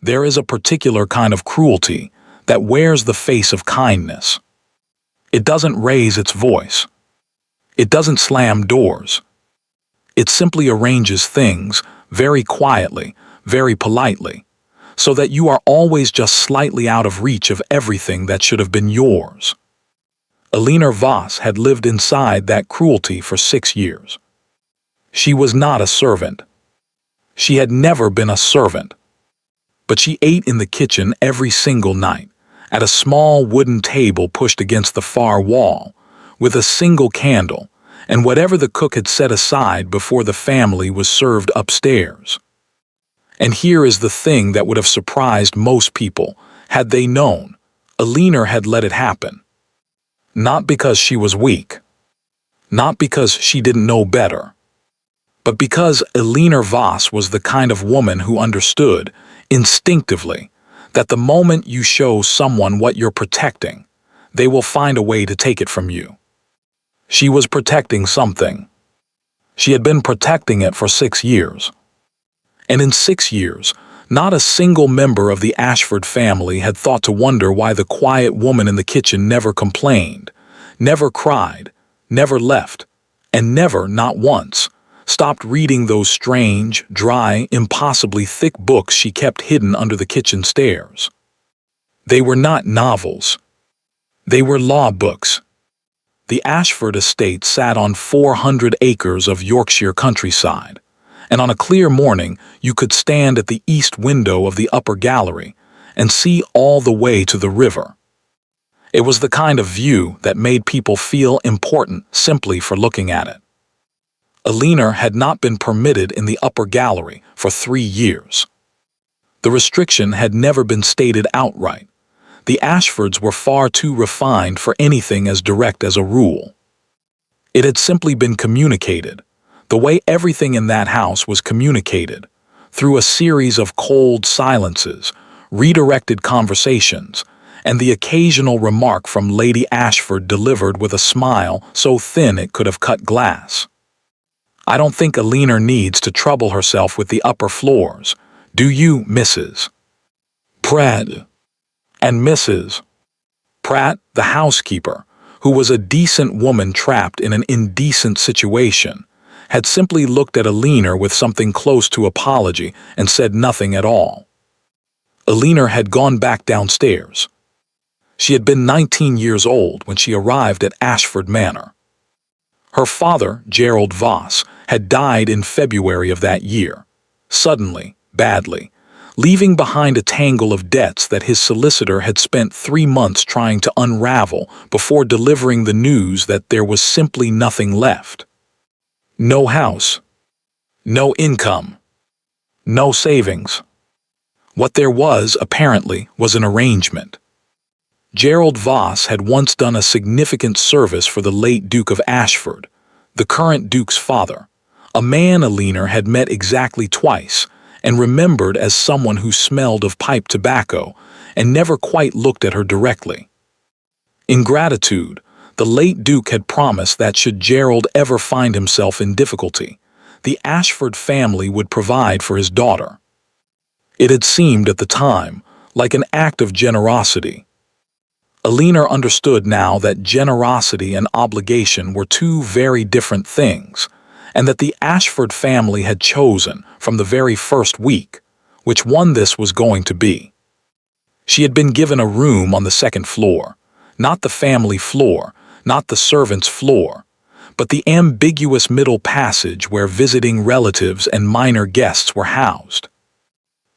There is a particular kind of cruelty that wears the face of kindness. It doesn't raise its voice. It doesn't slam doors. It simply arranges things very quietly, very politely, so that you are always just slightly out of reach of everything that should have been yours. Alina Voss had lived inside that cruelty for 6 years. She was not a servant. She had never been a servant. But she ate in the kitchen every single night, at a small wooden table pushed against the far wall, with a single candle, and whatever the cook had set aside before the family was served upstairs. And here is the thing that would have surprised most people, had they known. Alina had let it happen. Not because she was weak. Not because she didn't know better. But because Alina Voss was the kind of woman who understood, instinctively, that the moment you show someone what you're protecting, they will find a way to take it from you. She was protecting something. She had been protecting it for 6 years. And in 6 years, not a single member of the Ashford family had thought to wonder why the quiet woman in the kitchen never complained, never cried, never left, and never, not once, stopped reading those strange, dry, impossibly thick books she kept hidden under the kitchen stairs. They were not novels. They were law books. The Ashford estate sat on 400 acres of Yorkshire countryside, and on a clear morning you could stand at the east window of the upper gallery and see all the way to the river. It was the kind of view that made people feel important simply for looking at it. Alina had not been permitted in the upper gallery for 3 years. The restriction had never been stated outright. The Ashfords were far too refined for anything as direct as a rule. It had simply been communicated, the way everything in that house was communicated, through a series of cold silences, redirected conversations, and the occasional remark from Lady Ashford delivered with a smile so thin it could have cut glass. I don't think Alina needs to trouble herself with the upper floors, do you, Mrs. Pratt? And Mrs. Pratt, the housekeeper, who was a decent woman trapped in an indecent situation, had simply looked at Alina with something close to apology and said nothing at all. Alina had gone back downstairs. She had been 19 years old when she arrived at Ashford Manor. Her father, Gerald Voss, had died in February of that year, suddenly, badly, leaving behind a tangle of debts that his solicitor had spent 3 months trying to unravel before delivering the news that there was simply nothing left. No house, no income, no savings. What there was, apparently, was an arrangement. Gerald Voss had once done a significant service for the late Duke of Ashford, the current Duke's father, a man Alina had met exactly twice and remembered as someone who smelled of pipe tobacco and never quite looked at her directly. In gratitude, the late Duke had promised that should Gerald ever find himself in difficulty, the Ashford family would provide for his daughter. It had seemed at the time like an act of generosity. Alina understood now that generosity and obligation were two very different things, and that the Ashford family had chosen, from the very first week, which one this was going to be. She had been given a room on the 2nd floor, not the family floor, not the servants' floor, but the ambiguous middle passage where visiting relatives and minor guests were housed.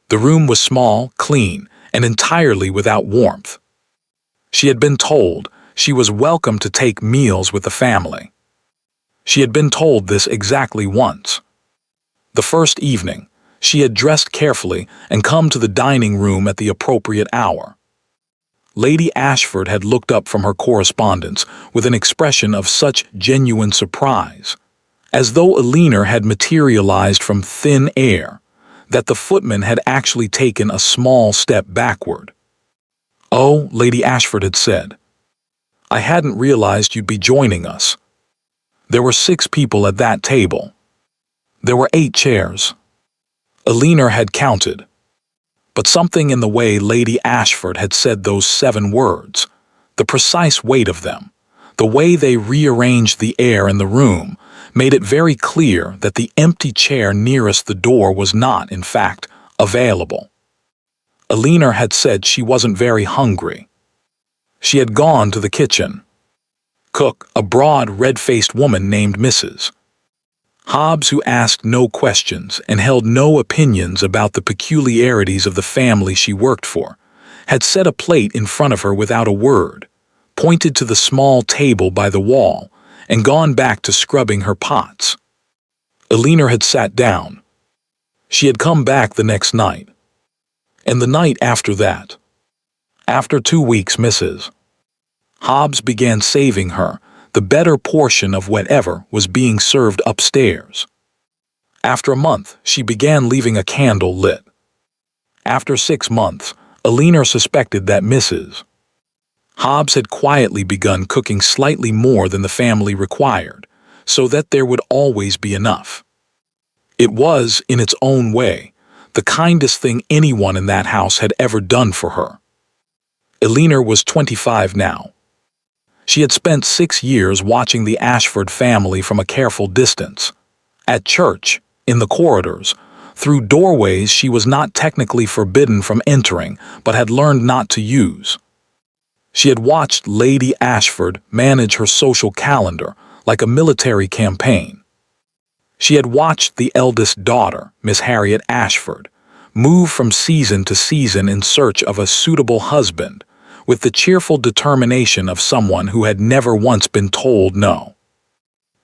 The room was small, clean, and entirely without warmth. She had been told she was welcome to take meals with the family. She had been told this exactly once. The first evening, she had dressed carefully and come to the dining room at the appropriate hour. Lady Ashford had looked up from her correspondence with an expression of such genuine surprise, as though Alina had materialized from thin air, that the footman had actually taken a small step backward. "Oh," Lady Ashford had said, "I hadn't realized you'd be joining us." There were 6 people at that table. There were 8 chairs. Alina had counted. But something in the way Lady Ashford had said those 7 words, the precise weight of them, the way they rearranged the air in the room, made it very clear that the empty chair nearest the door was not, in fact, available. Eleanor had said she wasn't very hungry. She had gone to the kitchen. Cook, a broad, red-faced woman named Mrs. Hobbs, who asked no questions and held no opinions about the peculiarities of the family she worked for, had set a plate in front of her without a word, pointed to the small table by the wall, and gone back to scrubbing her pots. Eleanor had sat down. She had come back the next night, and the night after that. After 2 weeks, Mrs. Hobbs began saving her the better portion of whatever was being served upstairs. After a month, she began leaving a candle lit. After 6 months, Eleanor suspected that Mrs. Hobbs had quietly begun cooking slightly more than the family required, so that there would always be enough. It was, in its own way, the kindest thing anyone in that house had ever done for her. Eleanor was 25 now. She had spent 6 years watching the Ashford family from a careful distance. At church, in the corridors, through doorways she was not technically forbidden from entering, but had learned not to use. She had watched Lady Ashford manage her social calendar like a military campaign. She had watched the eldest daughter, Miss Harriet Ashford, move from season to season in search of a suitable husband, with the cheerful determination of someone who had never once been told no.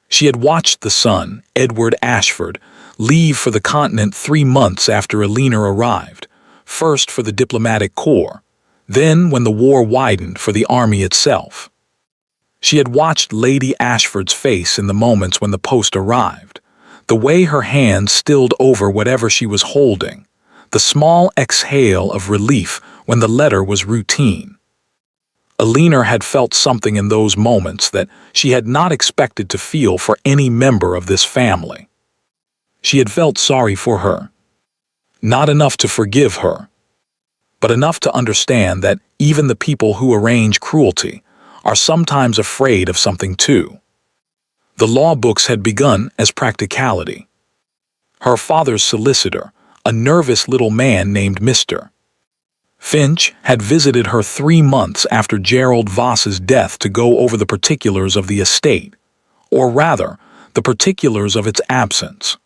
She had watched the son, Edward Ashford, leave for the continent 3 months after Eleanor arrived, first for the diplomatic corps, then, when the war widened, for the army itself. She had watched Lady Ashford's face in the moments when the post arrived, the way her hand stilled over whatever she was holding, the small exhale of relief when the letter was routine. Eleanor had felt something in those moments that she had not expected to feel for any member of this family. She had felt sorry for her. Not enough to forgive her, but enough to understand that even the people who arrange cruelty are sometimes afraid of something too. The law books had begun as practicality. Her father's solicitor, a nervous little man named Mr. Finch, had visited her 3 months after Gerald Voss's death to go over the particulars of the estate, or rather, the particulars of its absence.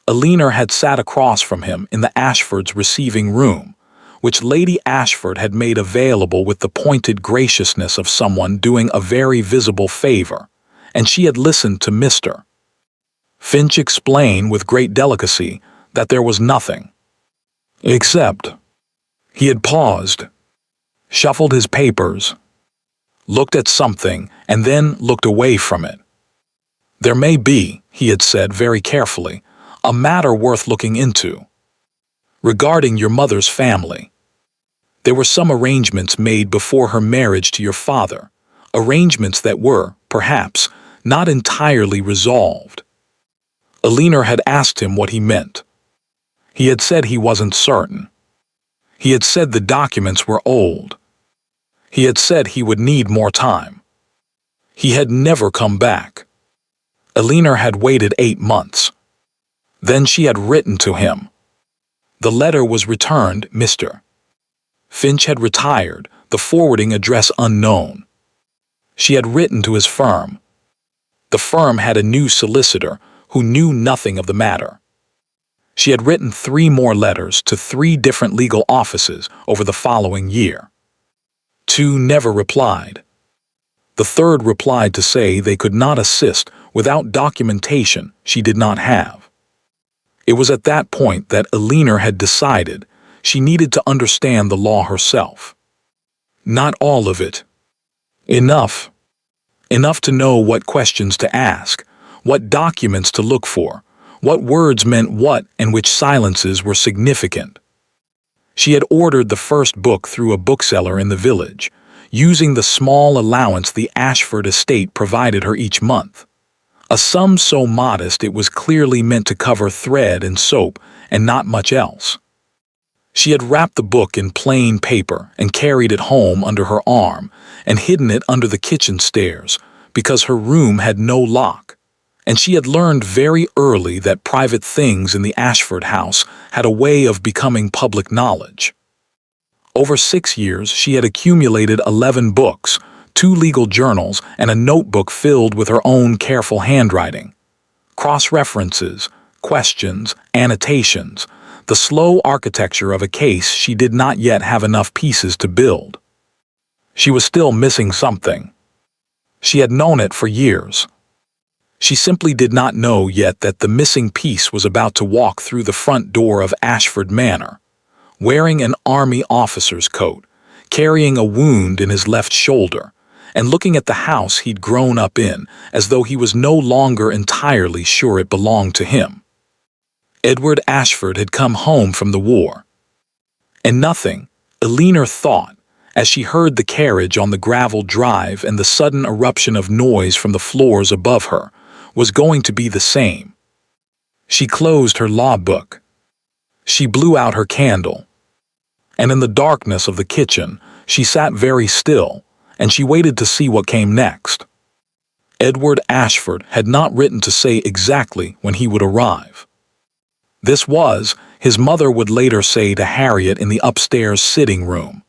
Eleanor had sat across from him in the Ashfords' receiving room, which Lady Ashford had made available with the pointed graciousness of someone doing a very visible favor, and she had listened to Mr. Finch explain with great delicacy that there was nothing. Except, he had paused, shuffled his papers, looked at something, and then looked away from it. There may be, he had said very carefully, a matter worth looking into. Regarding your mother's family. There were some arrangements made before her marriage to your father, arrangements that were, perhaps, not entirely resolved. Eleanor had asked him what he meant. He had said he wasn't certain. He had said the documents were old. He had said he would need more time. He had never come back. Eleanor had waited 8 months. Then she had written to him. The letter was returned, Mr. Finch had retired, the forwarding address unknown. She had written to his firm. The firm had a new solicitor who knew nothing of the matter. She had written 3 more letters to 3 different legal offices over the following year. 2 never replied. The 3rd replied to say they could not assist without documentation she did not have. It was at that point that Eleanor had decided she needed to understand the law herself. Not all of it. Enough. Enough to know what questions to ask, what documents to look for, what words meant what and which silences were significant. She had ordered the first book through a bookseller in the village, using the small allowance the Ashford estate provided her each month. A sum so modest it was clearly meant to cover thread and soap and not much else. She had wrapped the book in plain paper and carried it home under her arm and hidden it under the kitchen stairs because her room had no lock, and she had learned very early that private things in the Ashford house had a way of becoming public knowledge. Over 6 years, she had accumulated 11 books, 2 legal journals, and a notebook filled with her own careful handwriting. Cross-references, questions, annotations, the slow architecture of a case she did not yet have enough pieces to build. She was still missing something. She had known it for years. She simply did not know yet that the missing piece was about to walk through the front door of Ashford Manor, wearing an army officer's coat, carrying a wound in his left shoulder, and looking at the house he'd grown up in as though he was no longer entirely sure it belonged to him. Edward Ashford had come home from the war. And nothing, Eleanor thought, as she heard the carriage on the gravel drive and the sudden eruption of noise from the floors above her, was going to be the same. She closed her law book. She blew out her candle. And in the darkness of the kitchen, she sat very still, and she waited to see what came next. Edward Ashford had not written to say exactly when he would arrive. This was, his mother would later say to Harriet in the upstairs sitting room,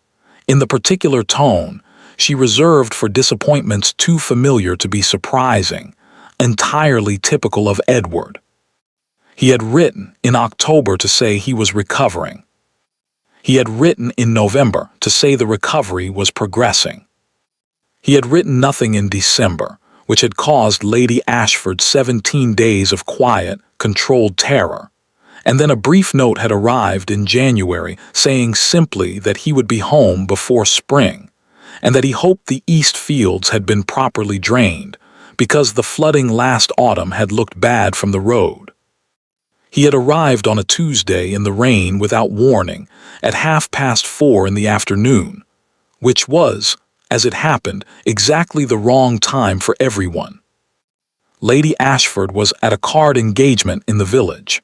in the particular tone she reserved for disappointments too familiar to be surprising, entirely typical of Edward. He had written in October to say he was recovering. He had written in November to say the recovery was progressing. He had written nothing in December, which had caused Lady Ashford 17 days of quiet, controlled terror, and then a brief note had arrived in January saying simply that he would be home before spring, and that he hoped the east fields had been properly drained, because the flooding last autumn had looked bad from the road. He had arrived on a Tuesday in the rain without warning at 4:30 in the afternoon, which was, as it happened, exactly the wrong time for everyone. Lady Ashford was at a card engagement in the village.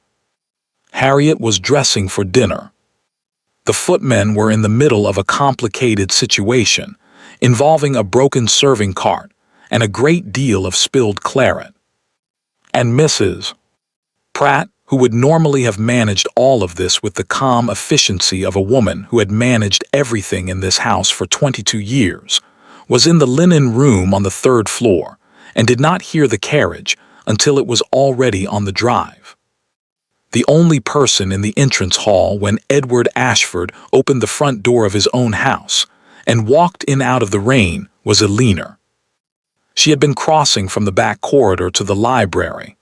Harriet was dressing for dinner. The footmen were in the middle of a complicated situation involving a broken serving cart and a great deal of spilled claret. And Mrs. Pratt, who would normally have managed all of this with the calm efficiency of a woman who had managed everything in this house for 22 years, was in the linen room on the 3rd floor and did not hear the carriage until it was already on the drive. The only person in the entrance hall when Edward Ashford opened the front door of his own house and walked in out of the rain was Eleanor. She had been crossing from the back corridor to the library,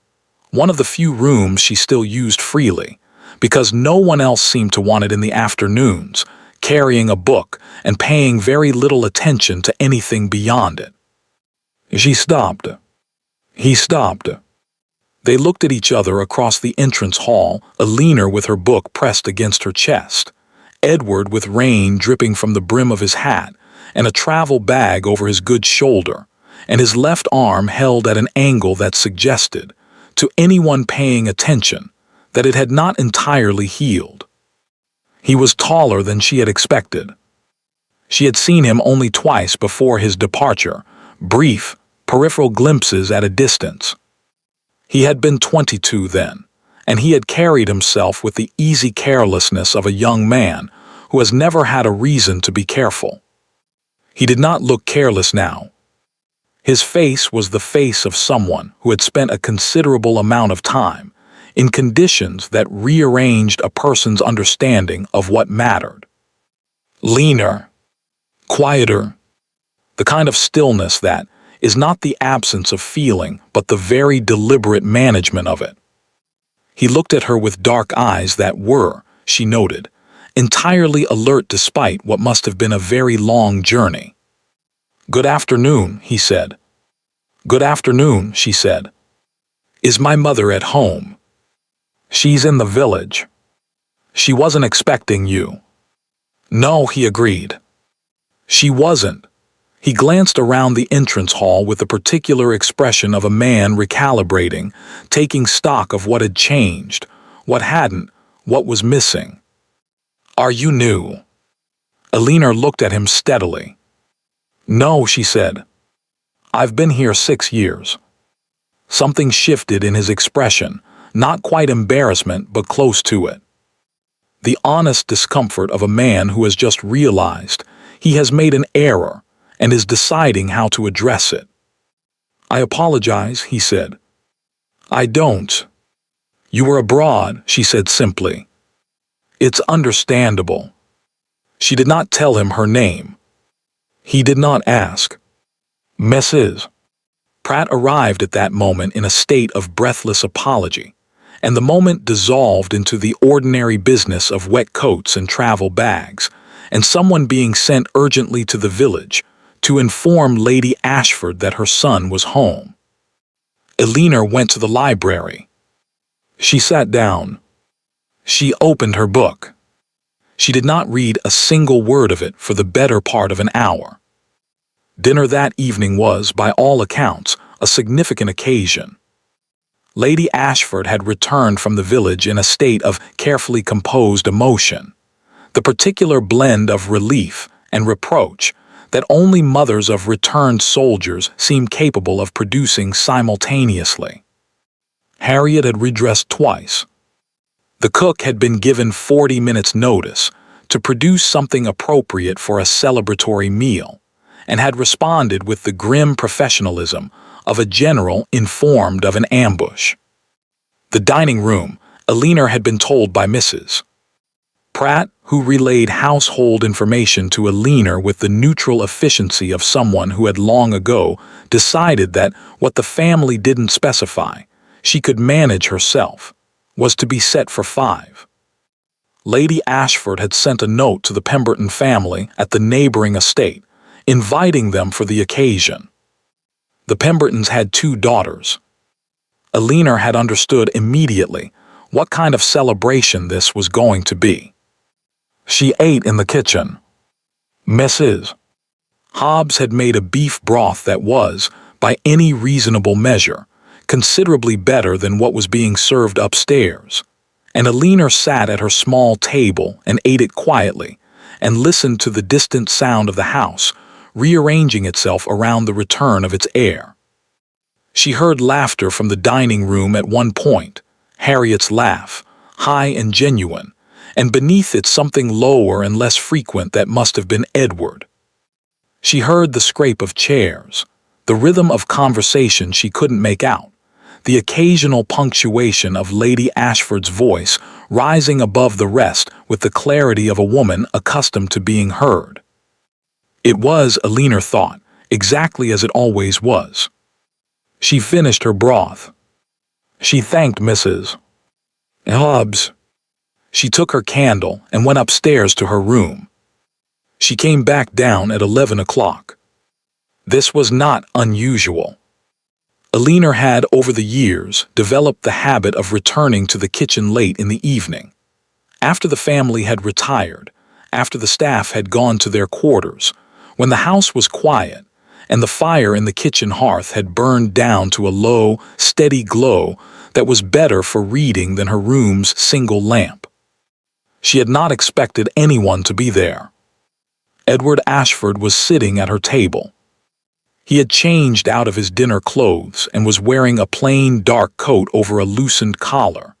one of the few rooms she still used freely, because no one else seemed to want it in the afternoons, carrying a book and paying very little attention to anything beyond it. She stopped. He stopped. They looked at each other across the entrance hall, Eleanor with her book pressed against her chest, Edward with rain dripping from the brim of his hat and a travel bag over his good shoulder, and his left arm held at an angle that suggested, to anyone paying attention, that it had not entirely healed. He was taller than she had expected. She had seen him only twice before his departure, brief, peripheral glimpses at a distance. He had been 22 then, and he had carried himself with the easy carelessness of a young man who has never had a reason to be careful. He did not look careless now. His face was the face of someone who had spent a considerable amount of time in conditions that rearranged a person's understanding of what mattered. Leaner, quieter, the kind of stillness that is not the absence of feeling but the very deliberate management of it. He looked at her with dark eyes that were, she noted, entirely alert despite what must have been a very long journey. "Good afternoon," he said. "Good afternoon," she said. "Is my mother at home?" "She's in the village." "She wasn't expecting you." "No," he agreed. "She wasn't." He glanced around the entrance hall with the particular expression of a man recalibrating, taking stock of what had changed, what hadn't, what was missing. Are you new? Eleanor looked at him steadily. No, she said. I've been here 6 years. Something shifted in his expression, not quite embarrassment, but close to it. The honest discomfort of a man who has just realized he has made an error and is deciding how to address it. I apologize, he said. I don't. You were abroad, she said simply. It's understandable. She did not tell him her name. He did not ask. Mrs. Pratt arrived at that moment in a state of breathless apology, and the moment dissolved into the ordinary business of wet coats and travel bags, and someone being sent urgently to the village to inform Lady Ashford that her son was home. Eleanor went to the library. She sat down. She opened her book. She did not read a single word of it for the better part of an hour. Dinner that evening was, by all accounts, a significant occasion. Lady Ashford had returned from the village in a state of carefully composed emotion, the particular blend of relief and reproach that only mothers of returned soldiers seem capable of producing simultaneously. Harriet had redressed twice. The cook had been given 40 minutes' notice to produce something appropriate for a celebratory meal, and had responded with the grim professionalism of a general informed of an ambush. The dining room, Eleanor had been told by Mrs. Pratt, who relayed household information to Eleanor with the neutral efficiency of someone who had long ago decided that what the family didn't specify, she could manage herself, was to be set for 5. Lady Ashford had sent a note to the Pemberton family at the neighboring estate, inviting them for the occasion. The Pembertons had 2 daughters. Eleanor had understood immediately what kind of celebration this was going to be. She ate in the kitchen. Mrs. Hobbs had made a beef broth that was, by any reasonable measure, considerably better than what was being served upstairs, and Eleanor sat at her small table and ate it quietly and listened to the distant sound of the house rearranging itself around the return of its heir. She heard laughter from the dining room at one point, Harriet's laugh, high and genuine, and beneath it something lower and less frequent that must have been Edward. She heard the scrape of chairs, the rhythm of conversation she couldn't make out, the occasional punctuation of Lady Ashford's voice rising above the rest with the clarity of a woman accustomed to being heard. It was, Eleanor thought, exactly as it always was. She finished her broth. She thanked Mrs. Hobbs. She took her candle and went upstairs to her room. She came back down at 11 o'clock. This was not unusual. Eleanor had, over the years, developed the habit of returning to the kitchen late in the evening. After the family had retired, after the staff had gone to their quarters, when the house was quiet, and the fire in the kitchen hearth had burned down to a low, steady glow that was better for reading than her room's single lamp. She had not expected anyone to be there. Edward Ashford was sitting at her table. He had changed out of his dinner clothes and was wearing a plain dark coat over a loosened collar,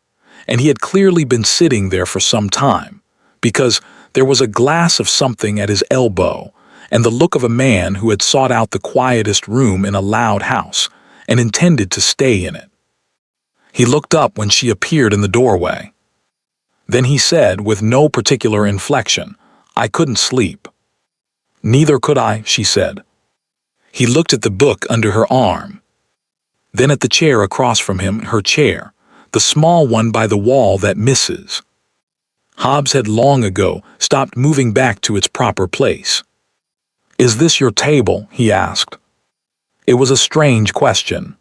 and he had clearly been sitting there for some time, because there was a glass of something at his elbow and the look of a man who had sought out the quietest room in a loud house and intended to stay in it. He looked up when she appeared in the doorway. Then he said, with no particular inflection, "I couldn't sleep." "Neither could I," she said. He looked at the book under her arm, then at the chair across from him, her chair, the small one by the wall that Mrs. Hobbs had long ago stopped moving back to its proper place. "Is this your table?" he asked. It was a strange question.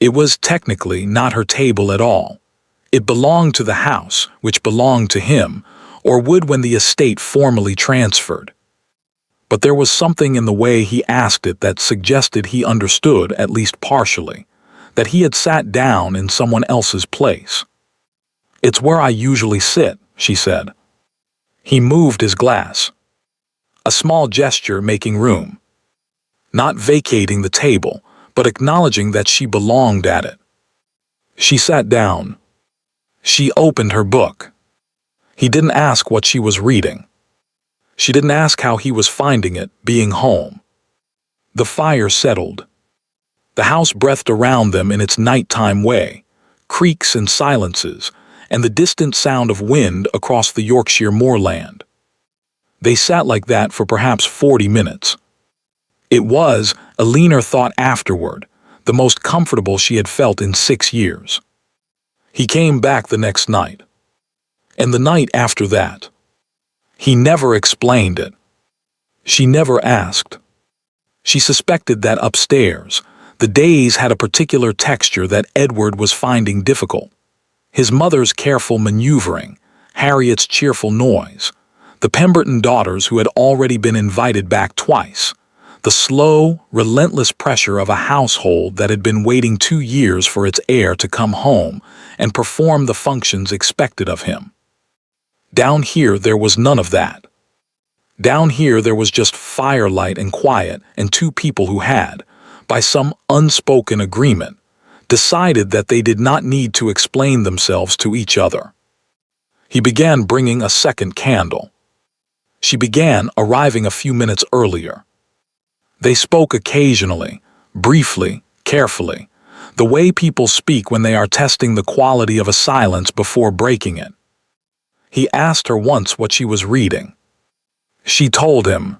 It was technically not her table at all. It belonged to the house, which belonged to him, or would when the estate formally transferred. But there was something in the way he asked it that suggested he understood, at least partially, that he had sat down in someone else's place. "It's where I usually sit," she said. He moved his glass, a small gesture making room, not vacating the table, but acknowledging that she belonged at it. She sat down. She opened her book. He didn't ask what she was reading. She didn't ask how he was finding it, being home. The fire settled. The house breathed around them in its nighttime way, creaks and silences, and the distant sound of wind across the Yorkshire moorland. They sat like that for perhaps 40 minutes. It was, Alina thought afterward, the most comfortable she had felt in 6 years. He came back the next night. And the night after that. He never explained it. She never asked. She suspected that upstairs, the days had a particular texture that Edward was finding difficult. His mother's careful maneuvering, Harriet's cheerful noise, the Pemberton daughters who had already been invited back twice, the slow, relentless pressure of a household that had been waiting 2 years for its heir to come home and perform the functions expected of him. Down here there was none of that. Down here there was just firelight and quiet and 2 people who had, by some unspoken agreement, decided that they did not need to explain themselves to each other. He began bringing a second candle. She began arriving a few minutes earlier. They spoke occasionally, briefly, carefully, the way people speak when they are testing the quality of a silence before breaking it. He asked her once what she was reading. She told him.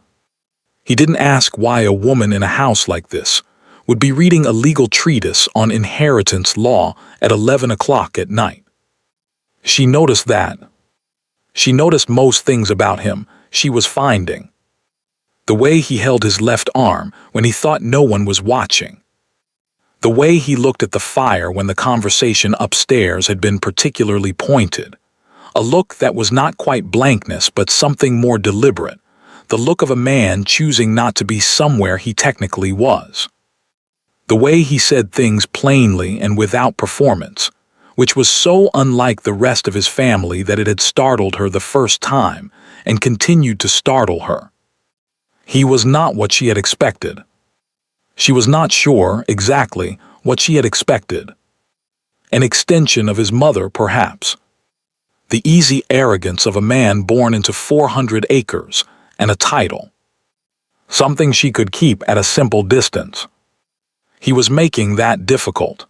He didn't ask why a woman in a house like this would be reading a legal treatise on inheritance law at 11 o'clock at night. She noticed that. She noticed most things about him she was finding. The way he held his left arm when he thought no one was watching. The way he looked at the fire when the conversation upstairs had been particularly pointed. A look that was not quite blankness but something more deliberate, the look of a man choosing not to be somewhere he technically was. The way he said things plainly and without performance, which was so unlike the rest of his family that it had startled her the first time and continued to startle her. He was not what she had expected. She was not sure exactly what she had expected. An extension of his mother, perhaps. The easy arrogance of a man born into 400 acres and a title. Something she could keep at a simple distance. He was making that difficult.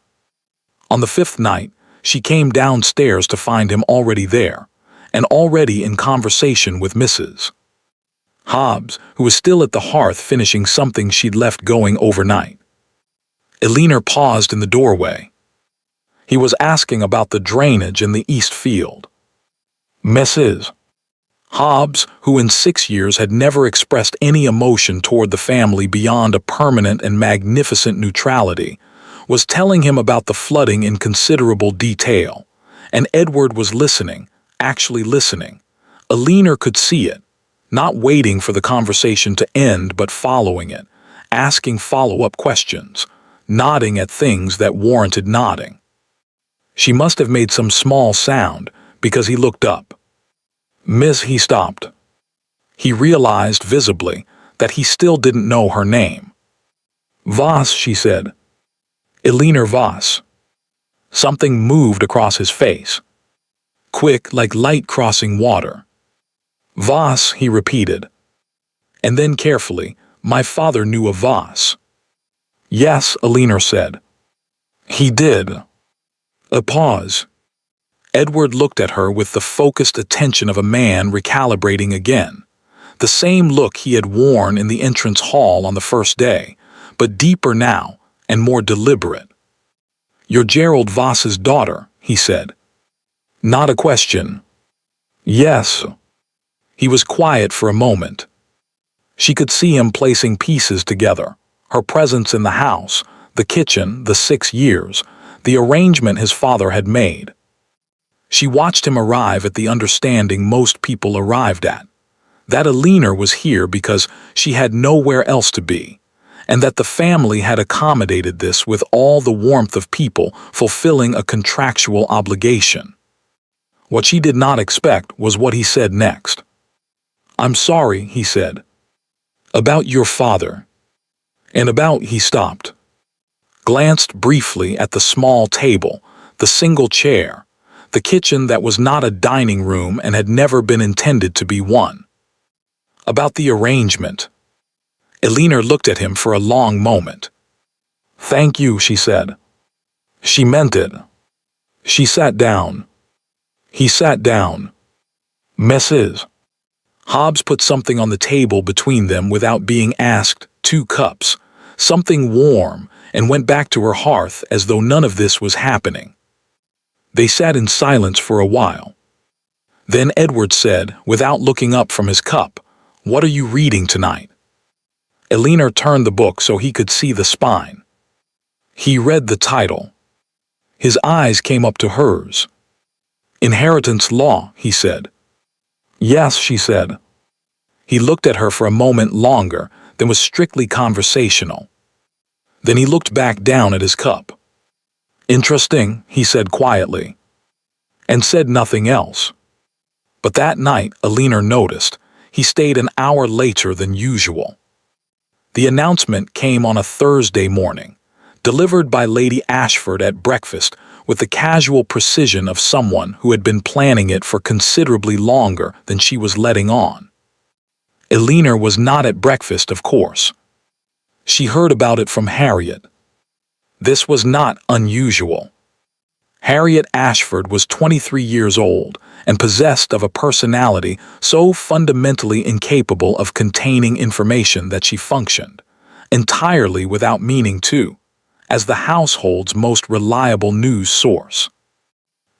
On the 5th night, she came downstairs to find him already there, and already in conversation with Mrs. Hobbs, who was still at the hearth finishing something she'd left going overnight. Alina paused in the doorway. He was asking about the drainage in the east field. Mrs. Hobbs, who in 6 years had never expressed any emotion toward the family beyond a permanent and magnificent neutrality, was telling him about the flooding in considerable detail, and Edward was listening, actually listening. Alina could see it, not waiting for the conversation to end but following it, asking follow-up questions, nodding at things that warranted nodding. She must have made some small sound because he looked up. Miss, he stopped. He realized visibly that he still didn't know her name. Voss, she said. Alina Voss. Something moved across his face. Quick, like light crossing water. Voss, he repeated. And then carefully, my father knew a Voss. Yes, Alina said. He did. A pause. Edward looked at her with the focused attention of a man recalibrating again. The same look he had worn in the entrance hall on the first day, but deeper now and more deliberate. You're Gerald Voss's daughter, he said. Not a question. Yes. He was quiet for a moment. She could see him placing pieces together, her presence in the house, the kitchen, the 6 years, the arrangement his father had made. She watched him arrive at the understanding most people arrived at, that Alina was here because she had nowhere else to be, and that the family had accommodated this with all the warmth of people fulfilling a contractual obligation. What she did not expect was what he said next. "I'm sorry," he said. "About your father." And about, he stopped, glanced briefly at the small table, the single chair, the kitchen that was not a dining room and had never been intended to be one. About the arrangement. Elena looked at him for a long moment. "Thank you," she said. She meant it. She sat down. He sat down. "Mrs. Hobbs put something on the table between them without being asked, 2 cups, something warm, and went back to her hearth as though none of this was happening. They sat in silence for a while. Then Edward said, without looking up from his cup, "What are you reading tonight?" Elena turned the book so he could see the spine. He read the title. His eyes came up to hers. "Inheritance Law," he said. "Yes," she said. He looked at her for a moment longer, then was strictly conversational. Then he looked back down at his cup. "Interesting," he said quietly, and said nothing else. But that night, Elena noticed, he stayed an hour later than usual. The announcement came on a Thursday morning, delivered by Lady Ashford at breakfast with the casual precision of someone who had been planning it for considerably longer than she was letting on. Elena was not at breakfast, of course. She heard about it from Harriet. This was not unusual. Harriet Ashford was 23 years old and possessed of a personality so fundamentally incapable of containing information that she functioned, entirely without meaning to, as the household's most reliable news source.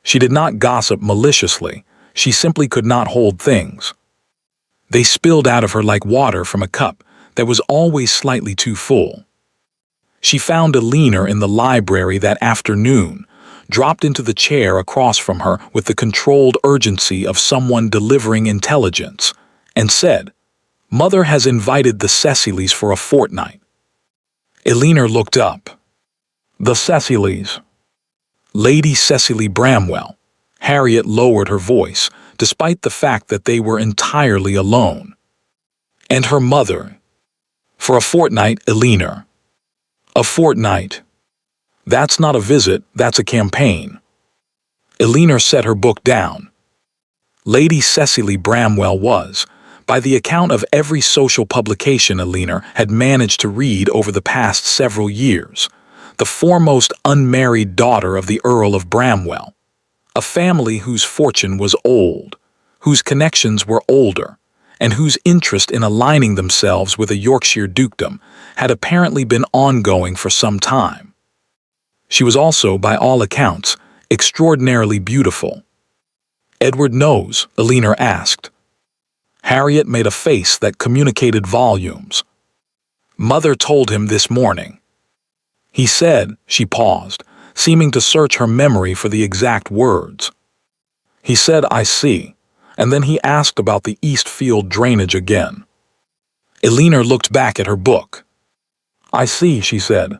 She did not gossip maliciously, she simply could not hold things. They spilled out of her like water from a cup that was always slightly too full. She found Elena in the library that afternoon, dropped into the chair across from her with the controlled urgency of someone delivering intelligence, and said, "Mother has invited the Cecilys for a fortnight." Elena looked up. "The Cecilys?" "Lady Cecily Bramwell." Harriet lowered her voice, despite the fact that they were entirely alone. "And her mother." "For a fortnight, Elena." "A fortnight. That's not a visit, that's a campaign." Elena set her book down. Lady Cecily Bramwell was, by the account of every social publication Elena had managed to read over the past several years, the foremost unmarried daughter of the Earl of Bramwell, a family whose fortune was old, whose connections were older, and whose interest in aligning themselves with a Yorkshire dukedom had apparently been ongoing for some time. She was also, by all accounts, extraordinarily beautiful. "Edward knows?" Elena asked. Harriet made a face that communicated volumes. "Mother told him this morning." "He said," she paused, seeming to search her memory for the exact words. "He said, I see," and then he asked about the Eastfield drainage again. Elena looked back at her book. "I see," she said.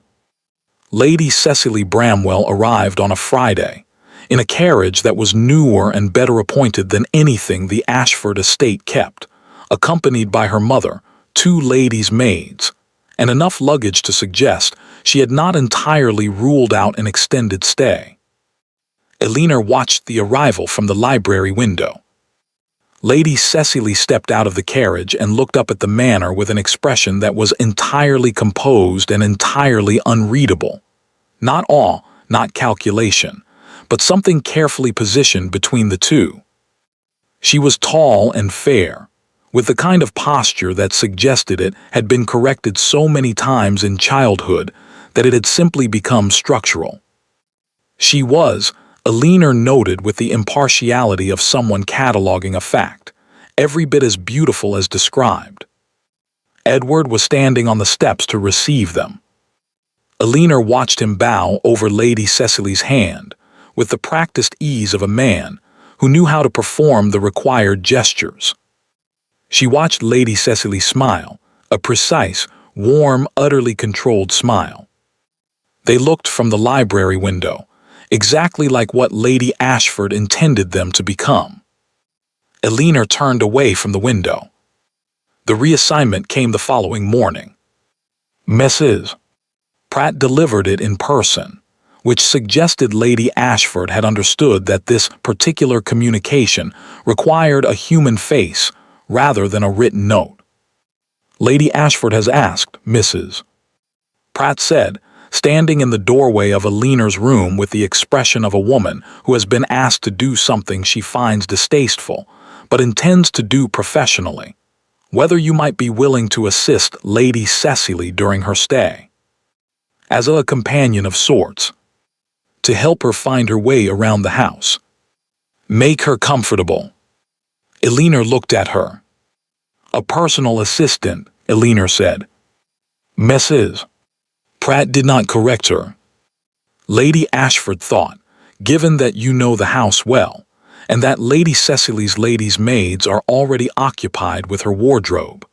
Lady Cecily Bramwell arrived on a Friday, in a carriage that was newer and better appointed than anything the Ashford estate kept, accompanied by her mother, 2 ladies' maids, and enough luggage to suggest she had not entirely ruled out an extended stay. Elena watched the arrival from the library window. Lady Cecily stepped out of the carriage and looked up at the manor with an expression that was entirely composed and entirely unreadable. Not awe, not calculation, but something carefully positioned between the two. She was tall and fair, with the kind of posture that suggested it had been corrected so many times in childhood that it had simply become structural. She was, Elena noted with the impartiality of someone cataloging a fact, every bit as beautiful as described. Edward was standing on the steps to receive them. Elena watched him bow over Lady Cecily's hand, with the practiced ease of a man who knew how to perform the required gestures. She watched Lady Cecily smile, a precise, warm, utterly controlled smile. They looked from the library window, exactly like what Lady Ashford intended them to become. Elena turned away from the window. The reassignment came the following morning. Mrs. Pratt delivered it in person, which suggested Lady Ashford had understood that this particular communication required a human face rather than a written note. Lady Ashford has asked, Mrs. Pratt said, standing in the doorway of Eleanor's room with the expression of a woman who has been asked to do something she finds distasteful, but intends to do professionally, whether you might be willing to assist Lady Cecily during her stay, as a companion of sorts, to help her find her way around the house. Make her comfortable. Eleanor looked at her. A personal assistant, Eleanor said. Mrs. Pratt did not correct her. Lady Ashford thought, given that you know the house well, and that Lady Cecily's ladies' maids are already occupied with her wardrobe.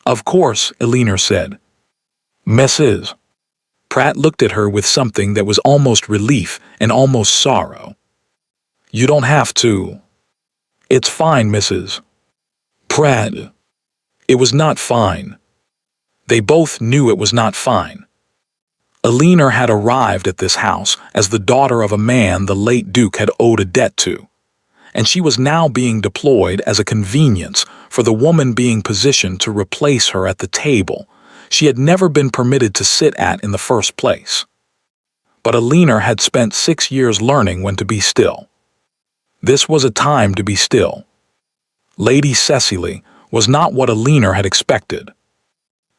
Of course, Eleanor said. Mrs. Pratt looked at her with something that was almost relief and almost sorrow. You don't have to. It's fine, Mrs. Pratt. It was not fine. They both knew it was not fine. Eleanor had arrived at this house as the daughter of a man the late Duke had owed a debt to, and she was now being deployed as a convenience for the woman being positioned to replace her at the table she had never been permitted to sit at in the first place. But Eleanor had spent 6 years learning when to be still. This was a time to be still. Lady Cecily was not what Eleanor had expected.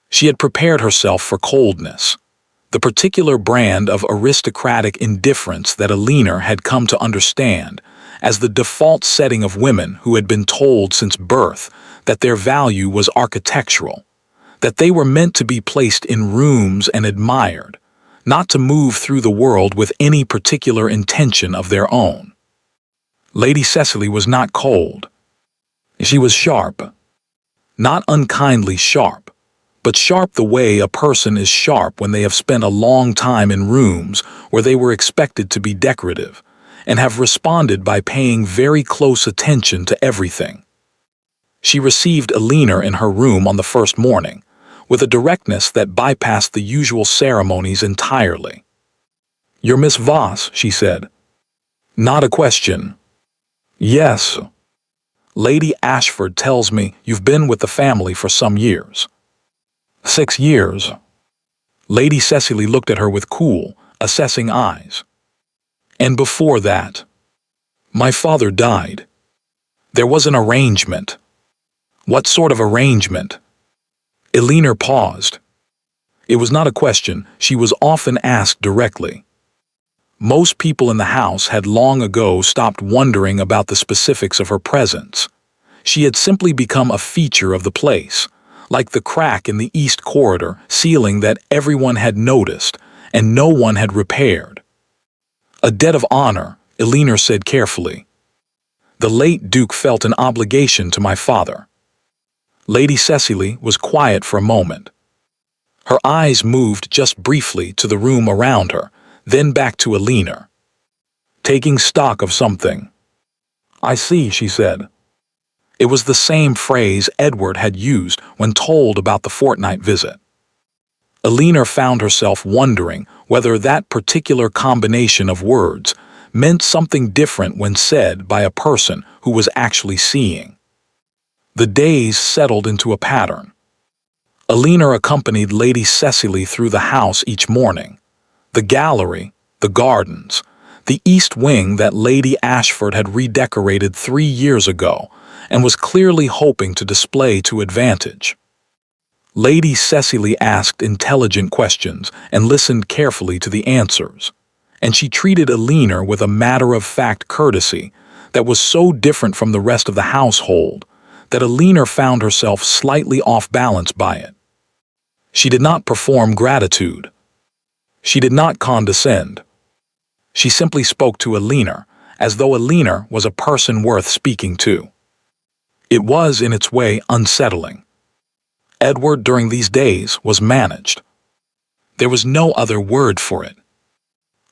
She had prepared herself for coldness, the particular brand of aristocratic indifference that Eleanor had come to understand as the default setting of women who had been told since birth that their value was architectural, that they were meant to be placed in rooms and admired, not to move through the world with any particular intention of their own. Lady Cecily was not cold. She was sharp. Not unkindly sharp, but sharp the way a person is sharp when they have spent a long time in rooms where they were expected to be decorative, and have responded by paying very close attention to everything. She received Eleanor in her room on the first morning, with a directness that bypassed the usual ceremonies entirely. You're Miss Voss, she said. Not a question. Yes. Lady Ashford tells me you've been with the family for some years. 6 years. Lady Cecily looked at her with cool, assessing eyes. And before that, my father died. There was an arrangement. What sort of arrangement? Eleanor paused. It was not a question she was often asked directly. Most people in the house had long ago stopped wondering about the specifics of her presence. She had simply become a feature of the place, like the crack in the east corridor ceiling that everyone had noticed and no one had repaired. A debt of honor, Eleanor said carefully. The late Duke felt an obligation to my father. Lady Cecily was quiet for a moment. Her eyes moved just briefly to the room around her, then back to Eleanor. Taking stock of something. I see, she said. It was the same phrase Edward had used when told about the fortnight visit. Eleanor found herself wondering whether that particular combination of words meant something different when said by a person who was actually seeing. The days settled into a pattern. Eleanor accompanied Lady Cecily through the house each morning. The gallery, the gardens, the east wing that Lady Ashford had redecorated 3 years ago and was clearly hoping to display to advantage. Lady Cecily asked intelligent questions and listened carefully to the answers, and she treated Eleanor with a matter-of-fact courtesy that was so different from the rest of the household that Eleanor found herself slightly off balance by it. She did not perform gratitude. She did not condescend. She simply spoke to Eleanor as though Eleanor was a person worth speaking to. It was, in its way, unsettling. Edward, during these days, was managed. There was no other word for it.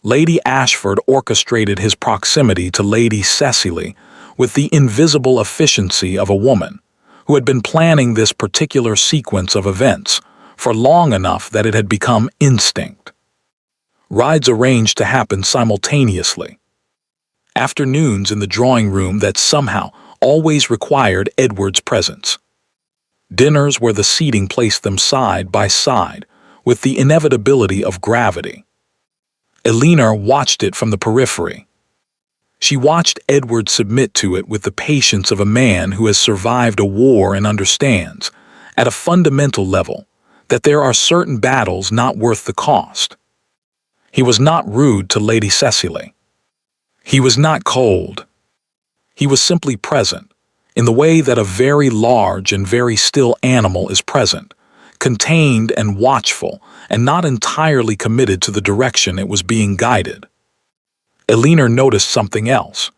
Lady Ashford orchestrated his proximity to Lady Cecily with the invisible efficiency of a woman who had been planning this particular sequence of events for long enough that it had become instinct. Rides arranged to happen simultaneously. Afternoons in the drawing room that somehow always required Edward's presence. Dinners where the seating placed them side by side, with the inevitability of gravity. Eleanor watched it from the periphery. She watched Edward submit to it with the patience of a man who has survived a war and understands, at a fundamental level, that there are certain battles not worth the cost. He was not rude to Lady Cecily. He was not cold. He was simply present, in the way that a very large and very still animal is present, contained and watchful, and not entirely committed to the direction it was being guided. Eleanor noticed something else.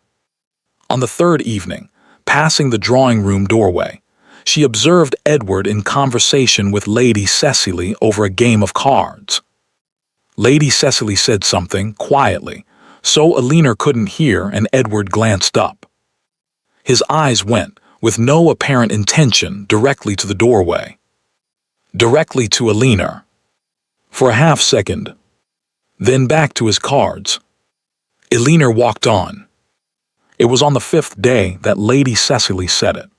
On the third evening, passing the drawing-room doorway, she observed Edward in conversation with Lady Cecily over a game of cards. Lady Cecily said something, quietly, so Eleanor couldn't hear, and Edward glanced up. His eyes went, with no apparent intention, directly to the doorway. Directly to Eleanor. For a half-second. Then back to his cards. Eleanor walked on. It was on the fifth day that Lady Cecily said it.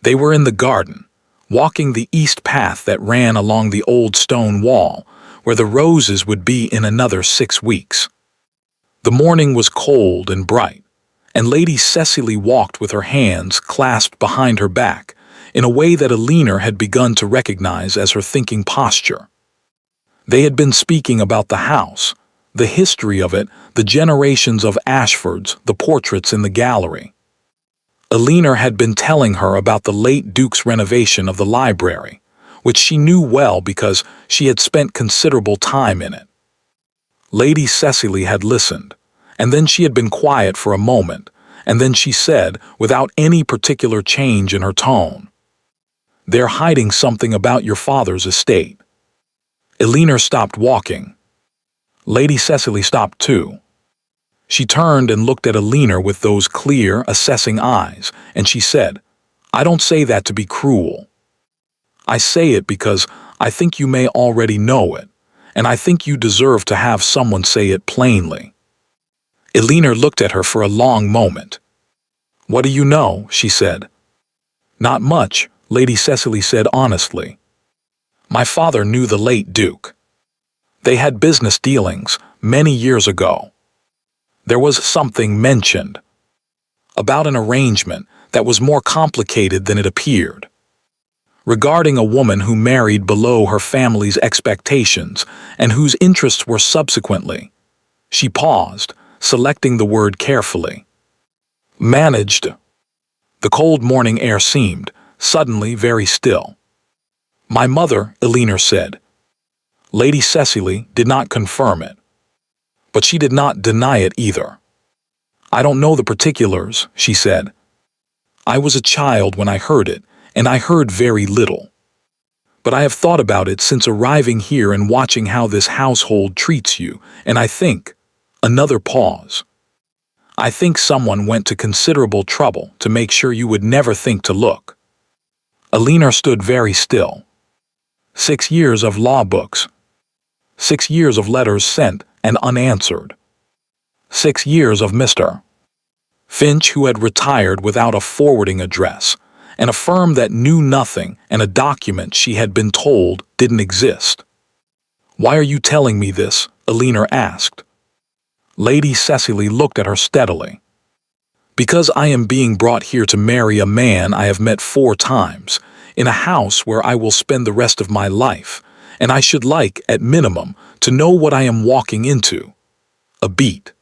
They were in the garden, walking the east path that ran along the old stone wall, where the roses would be in another 6 weeks. The morning was cold and bright, and Lady Cecily walked with her hands clasped behind her back, in a way that Eleanor had begun to recognize as her thinking posture. They had been speaking about the house, the history of it, the generations of Ashfords, the portraits in the gallery. Eleanor had been telling her about the late Duke's renovation of the library, which she knew well because she had spent considerable time in it. Lady Cecily had listened, and then she had been quiet for a moment, and then she said, without any particular change in her tone, "They're hiding something about your father's estate." Eleanor stopped walking. Lady Cecily stopped too. She turned and looked at Eleanor with those clear, assessing eyes, and she said, "I don't say that to be cruel. I say it because I think you may already know it, and I think you deserve to have someone say it plainly." Eleanor looked at her for a long moment. "What do you know?" she said. "Not much," Lady Cecily said honestly. "My father knew the late Duke. They had business dealings many years ago. There was something mentioned about an arrangement that was more complicated than it appeared, regarding a woman who married below her family's expectations and whose interests were subsequently," she paused, selecting the word carefully, "managed." The cold morning air seemed, suddenly, very still. "My mother," Eleanor said. Lady Cecily did not confirm it, but she did not deny it either. "I don't know the particulars," she said. "I was a child when I heard it, and I heard very little. But I have thought about it since arriving here and watching how this household treats you, and I think—" Another pause. "I think someone went to considerable trouble to make sure you would never think to look." Eleanor stood very still. 6 years of law books. 6 years of letters sent and unanswered. 6 years of Mr. Finch, who had retired without a forwarding address, and a firm that knew nothing, and a document she had been told didn't exist. "Why are you telling me this?" Eleanor asked. Lady Cecily looked at her steadily. "Because I am being brought here to marry a man I have met 4 times, in a house where I will spend the rest of my life, and I should like, at minimum, to know what I am walking into. A beat.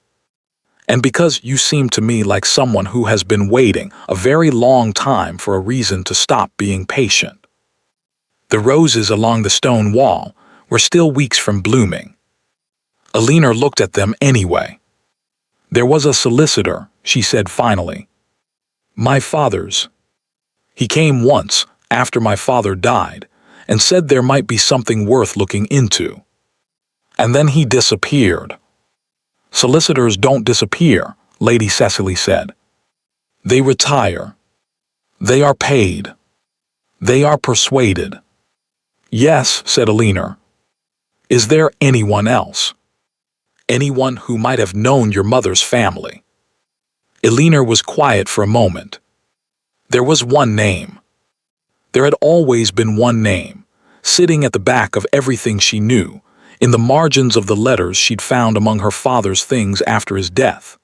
And because you seem to me like someone who has been waiting a very long time for a reason to stop being patient." The roses along the stone wall were still weeks from blooming. Eleanor looked at them anyway. "There was a solicitor," she said finally. "My father's. He came once, after my father died, and said there might be something worth looking into. And then he disappeared." "Solicitors don't disappear," Lady Cecily said. "They retire. They are paid." They are persuaded. Yes, said Alina. Is there anyone else? Anyone who might have known your mother's family? Alina was quiet for a moment. There was one name. There had always been one name, sitting at the back of everything she knew, in the margins of the letters she'd found among her father's things after his death.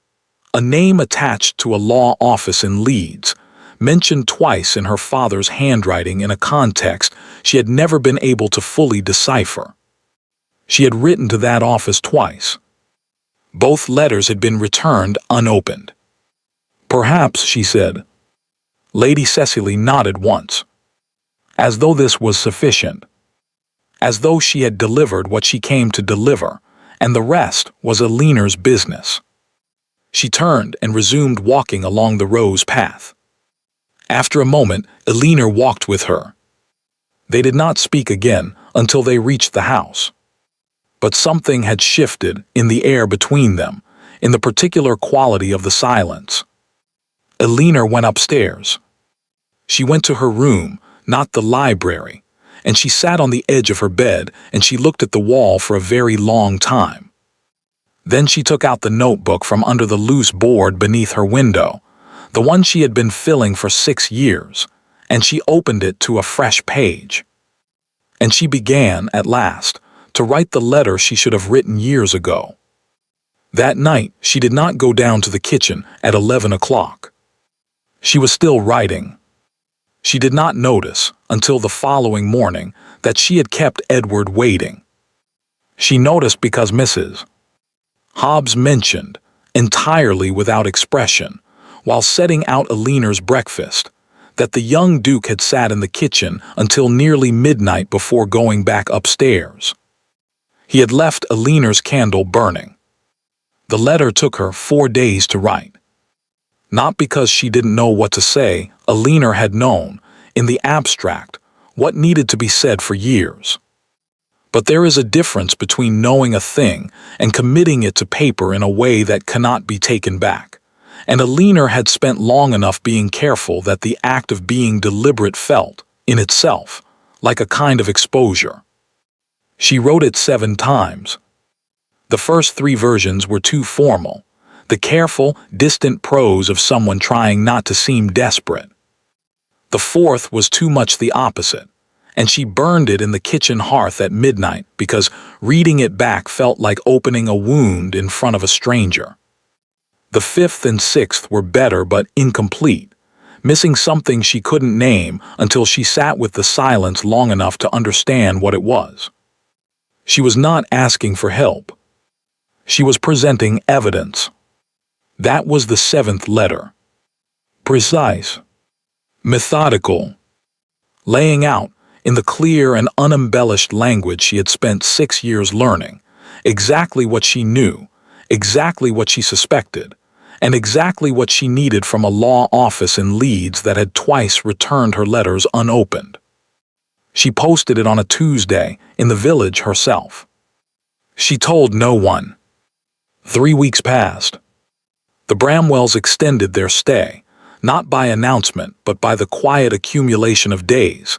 A name attached to a law office in Leeds, mentioned twice in her father's handwriting in a context she had never been able to fully decipher. She had written to that office twice. Both letters had been returned unopened. Perhaps, she said. Lady Cecily nodded once, as though this was sufficient, as though she had delivered what she came to deliver, and the rest was Alina's business. She turned and resumed walking along the rose path. After a moment, Alina walked with her. They did not speak again until they reached the house. But something had shifted in the air between them, in the particular quality of the silence. Alina went upstairs. She went to her room, not the library, and she sat on the edge of her bed and she looked at the wall for a very long time. Then she took out the notebook from under the loose board beneath her window, the one she had been filling for 6 years, and she opened it to a fresh page. And she began, at last, to write the letter she should have written years ago. That night, she did not go down to the kitchen at 11 o'clock. She was still writing. She did not notice, until the following morning, that she had kept Edward waiting. She noticed because Mrs. Hobbs mentioned, entirely without expression, while setting out Alina's breakfast, that the young Duke had sat in the kitchen until nearly midnight before going back upstairs. He had left Alina's candle burning. The letter took her 4 days to write. Not because she didn't know what to say, Alina had known, in the abstract, what needed to be said for years. But there is a difference between knowing a thing and committing it to paper in a way that cannot be taken back, and Alina had spent long enough being careful that the act of being deliberate felt, in itself, like a kind of exposure. She wrote it 7 times. The first 3 versions were too formal, the careful, distant prose of someone trying not to seem desperate. The 4th was too much the opposite, and she burned it in the kitchen hearth at midnight because reading it back felt like opening a wound in front of a stranger. The 5th and 6th were better but incomplete, missing something she couldn't name until she sat with the silence long enough to understand what it was. She was not asking for help. She was presenting evidence. That was the 7th letter. Precise. Methodical. Laying out, in the clear and unembellished language she had spent 6 years learning, exactly what she knew, exactly what she suspected, and exactly what she needed from a law office in Leeds that had twice returned her letters unopened. She posted it on a Tuesday in the village herself. She told no one. 3 weeks passed. The Bramwells extended their stay, not by announcement but by the quiet accumulation of days,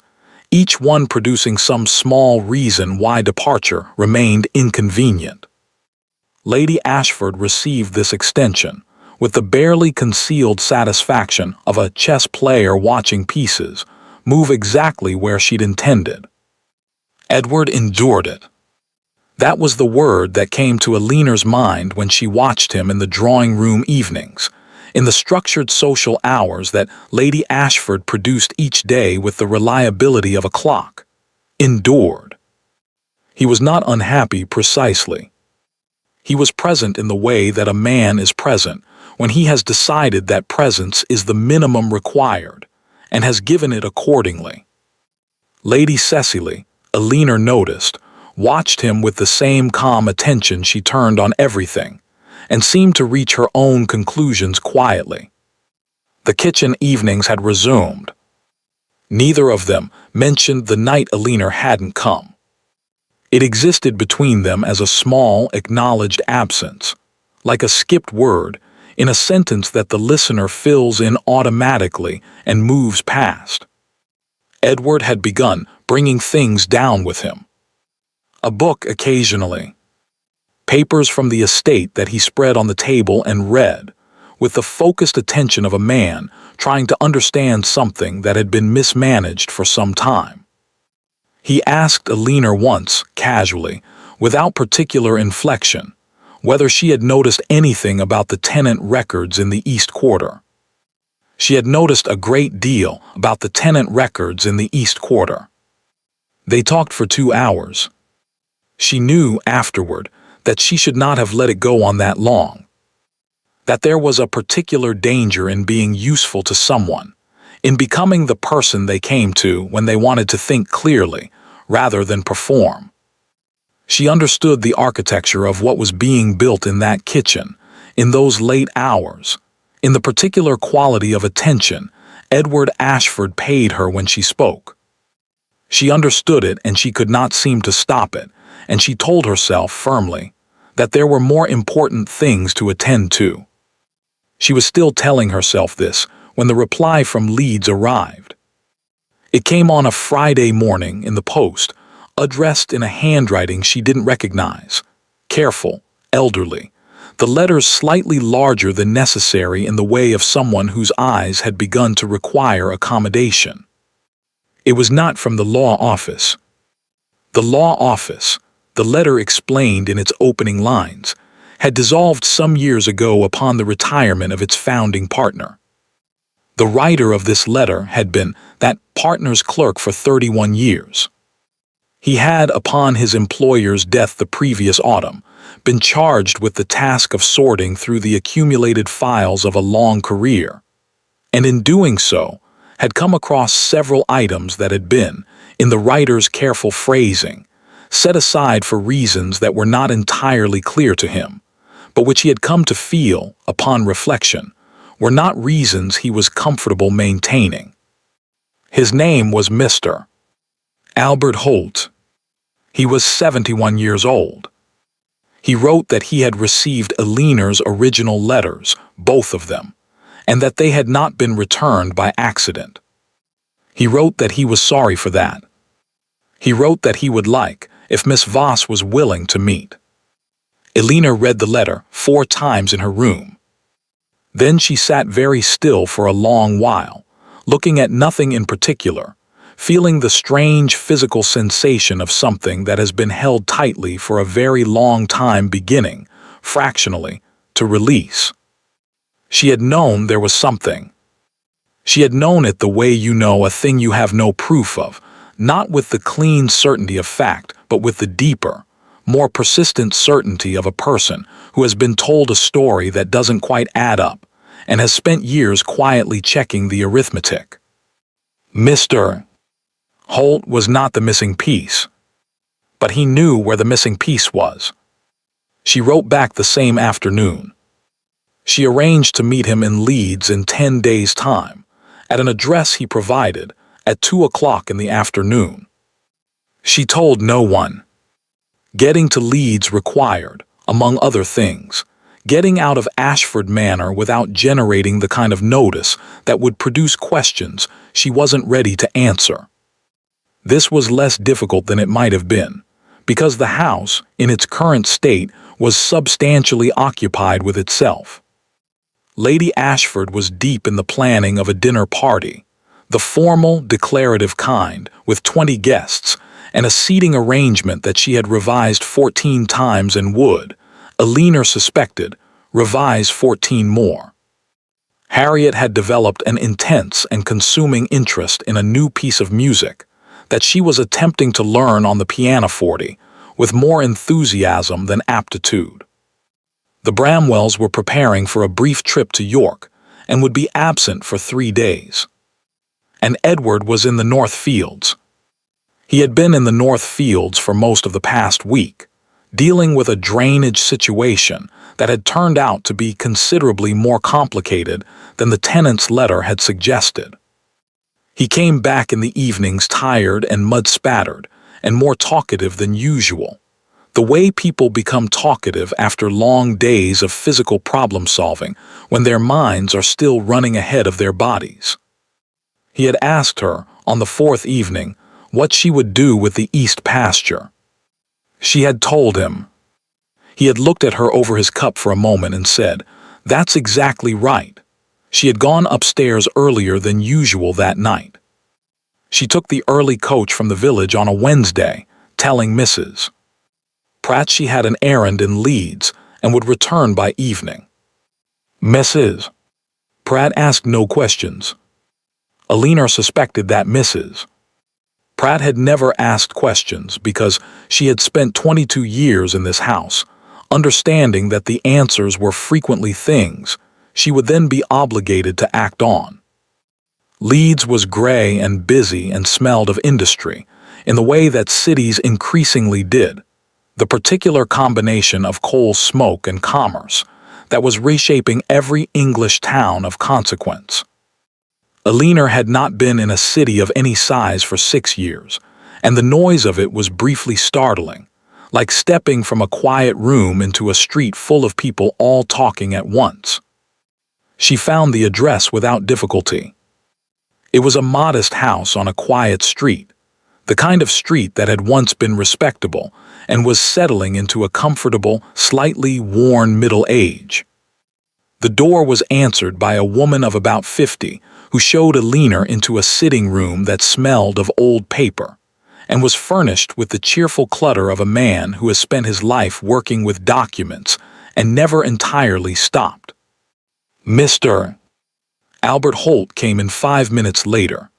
each one producing some small reason why departure remained inconvenient. Lady Ashford received this extension with the barely concealed satisfaction of a chess player watching pieces move exactly where she'd intended. Edward endured it. That was the word that came to Alina's mind when she watched him in the drawing-room evenings, in the structured social hours that Lady Ashford produced each day with the reliability of a clock. Endured. He was not unhappy precisely. He was present in the way that a man is present when he has decided that presence is the minimum required, and has given it accordingly. Lady Cecily, Alina noticed, watched him with the same calm attention she turned on everything, and seemed to reach her own conclusions quietly. The kitchen evenings had resumed. Neither of them mentioned the night Alina hadn't come. It existed between them as a small, acknowledged absence, like a skipped word in a sentence that the listener fills in automatically and moves past. Edward had begun bringing things down with him. A book occasionally, papers from the estate that he spread on the table and read, with the focused attention of a man trying to understand something that had been mismanaged for some time. He asked Alina once, casually, without particular inflection, whether she had noticed anything about the tenant records in the East Quarter. She had noticed a great deal about the tenant records in the East Quarter. They talked for 2 hours. She knew afterward that she should not have let it go on that long. That there was a particular danger in being useful to someone, in becoming the person they came to when they wanted to think clearly, rather than perform. She understood the architecture of what was being built in that kitchen, in those late hours, in the particular quality of attention Edward Ashford paid her when she spoke. She understood it, and she could not seem to stop it, and she told herself firmly that there were more important things to attend to. She was still telling herself this when the reply from Leeds arrived. It came on a Friday morning in the post, addressed in a handwriting she didn't recognize, careful, elderly, the letters slightly larger than necessary in the way of someone whose eyes had begun to require accommodation. It was not from the law office. The law office, the letter explained in its opening lines, had dissolved some years ago upon the retirement of its founding partner. The writer of this letter had been that partner's clerk for 31 years. He had, upon his employer's death the previous autumn, been charged with the task of sorting through the accumulated files of a long career, and in doing so, had come across several items that had been, in the writer's careful phrasing, set aside for reasons that were not entirely clear to him, but which he had come to feel, upon reflection, were not reasons he was comfortable maintaining. His name was Mr. Albert Holt. He was 71 years old. He wrote that he had received Alina's original letters, both of them, and that they had not been returned by accident. He wrote that he was sorry for that. He wrote that he would like, if Miss Voss was willing to meet. Alina read the letter 4 times in her room. Then she sat very still for a long while, looking at nothing in particular, feeling the strange physical sensation of something that has been held tightly for a very long time beginning, fractionally, to release. She had known there was something. She had known it the way you know a thing you have no proof of, not with the clean certainty of fact, but with the deeper, more persistent certainty of a person who has been told a story that doesn't quite add up and has spent years quietly checking the arithmetic. Mr. Holt was not the missing piece, but he knew where the missing piece was. She wrote back the same afternoon. She arranged to meet him in Leeds in 10 days' time, at an address he provided, at 2 o'clock in the afternoon. She told no one. Getting to Leeds required, among other things, getting out of Ashford Manor without generating the kind of notice that would produce questions she wasn't ready to answer. This was less difficult than it might have been, because the house, in its current state, was substantially occupied with itself. Lady Ashford was deep in the planning of a dinner party, the formal, declarative kind, with 20 guests, and a seating arrangement that she had revised 14 times and would, Alina suspected, revise 14 more. Harriet had developed an intense and consuming interest in a new piece of music that she was attempting to learn on the pianoforte with more enthusiasm than aptitude. The Bramwells were preparing for a brief trip to York and would be absent for 3 days. And Edward was in the North Fields. He had been in the North Fields for most of the past week, dealing with a drainage situation that had turned out to be considerably more complicated than the tenant's letter had suggested. He came back in the evenings tired and mud-spattered, and more talkative than usual, the way people become talkative after long days of physical problem-solving when their minds are still running ahead of their bodies. He had asked her, on the fourth evening, what she would do with the east pasture. She had told him. He had looked at her over his cup for a moment and said, "That's exactly right." She had gone upstairs earlier than usual that night. She took the early coach from the village on a Wednesday, telling Mrs. Pratt she had an errand in Leeds and would return by evening. Mrs. Pratt asked no questions. Elinor suspected that Mrs. Pratt had never asked questions because she had spent 22 years in this house, understanding that the answers were frequently things she would then be obligated to act on. Leeds was gray and busy and smelled of industry, in the way that cities increasingly did, the particular combination of coal smoke and commerce that was reshaping every English town of consequence. Elinor had not been in a city of any size for 6 years, and the noise of it was briefly startling, like stepping from a quiet room into a street full of people all talking at once. She found the address without difficulty. It was a modest house on a quiet street, the kind of street that had once been respectable and was settling into a comfortable, slightly worn middle age. The door was answered by a woman of about 50 who showed Elinor into a sitting room that smelled of old paper and was furnished with the cheerful clutter of a man who has spent his life working with documents and never entirely stopped. Mr. Albert Holt came in 5 minutes later.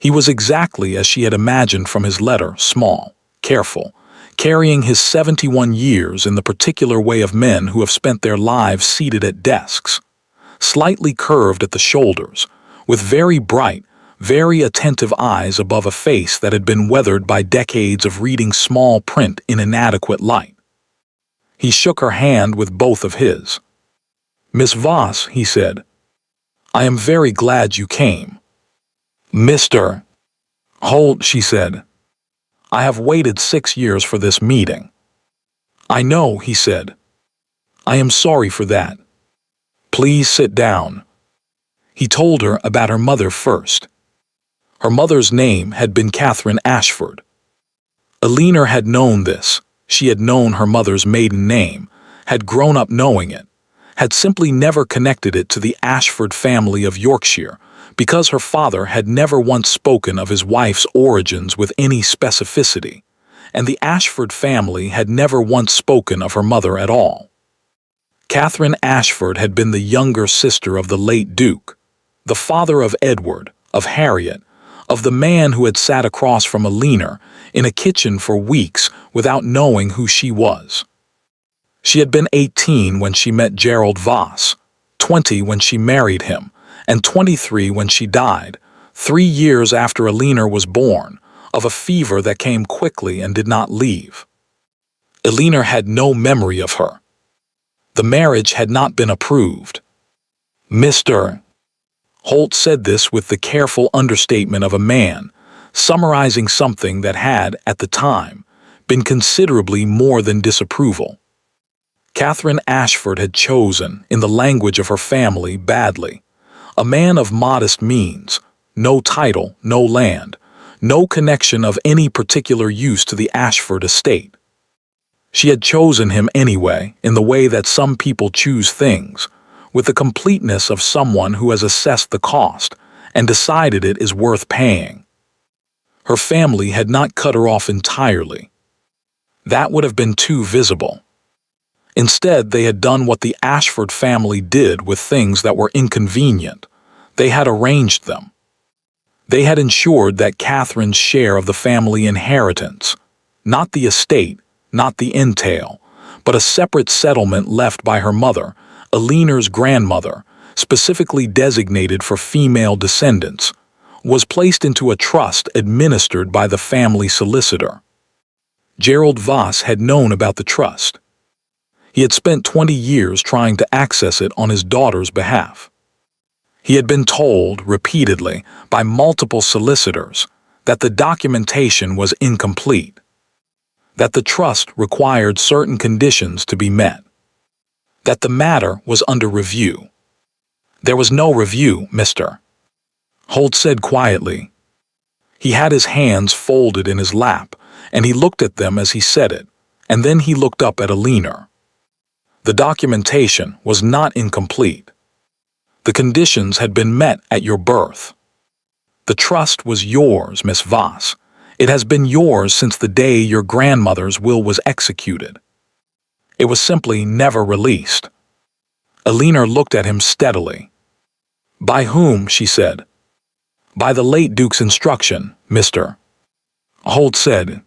He was exactly as she had imagined from his letter, small, careful, carrying his 71 years in the particular way of men who have spent their lives seated at desks, slightly curved at the shoulders, with very bright, very attentive eyes above a face that had been weathered by decades of reading small print in inadequate light. He shook her hand with both of his. "Miss Voss," he said, "I am very glad you came." "Mr. Holt," she said, "I have waited 6 years for this meeting." "I know," he said. "I am sorry for that. Please sit down." He told her about her mother first. Her mother's name had been Catherine Ashford. Elinor had known this. She had known her mother's maiden name, had grown up knowing it, had simply never connected it to the Ashford family of Yorkshire, because her father had never once spoken of his wife's origins with any specificity, and the Ashford family had never once spoken of her mother at all. Catherine Ashford had been the younger sister of the late Duke, the father of Edward, of Harriet, of the man who had sat across from Elinor in a kitchen for weeks without knowing who she was. She had been 18 when she met Gerald Voss, 20 when she married him, and 23 when she died, 3 years after Elinor was born, of a fever that came quickly and did not leave. Elinor had no memory of her. The marriage had not been approved. Mr. Holt said this with the careful understatement of a man, summarizing something that had, at the time, been considerably more than disapproval. Catherine Ashford had chosen, in the language of her family, badly. A man of modest means, no title, no land, no connection of any particular use to the Ashford estate. She had chosen him anyway, in the way that some people choose things, with the completeness of someone who has assessed the cost and decided it is worth paying. Her family had not cut her off entirely. That would have been too visible. Instead, they had done what the Ashford family did with things that were inconvenient. They had arranged them. They had ensured that Catherine's share of the family inheritance, not the estate, not the entail, but a separate settlement left by her mother, Elinor's grandmother, specifically designated for female descendants, was placed into a trust administered by the family solicitor. Gerald Voss had known about the trust. He had spent 20 years trying to access it on his daughter's behalf. He had been told, repeatedly, by multiple solicitors, that the documentation was incomplete, that the trust required certain conditions to be met, that the matter was under review. "There was no review, Mr. Holt said quietly. He had his hands folded in his lap, and he looked at them as he said it, and then he looked up at Alina. The documentation was not incomplete. The conditions had been met at your birth. The trust was yours, Miss Voss. It has been yours since the day your grandmother's will was executed. It was simply never released. Alina looked at him steadily. By whom, she said. By the late Duke's instruction, Mr. Holt said.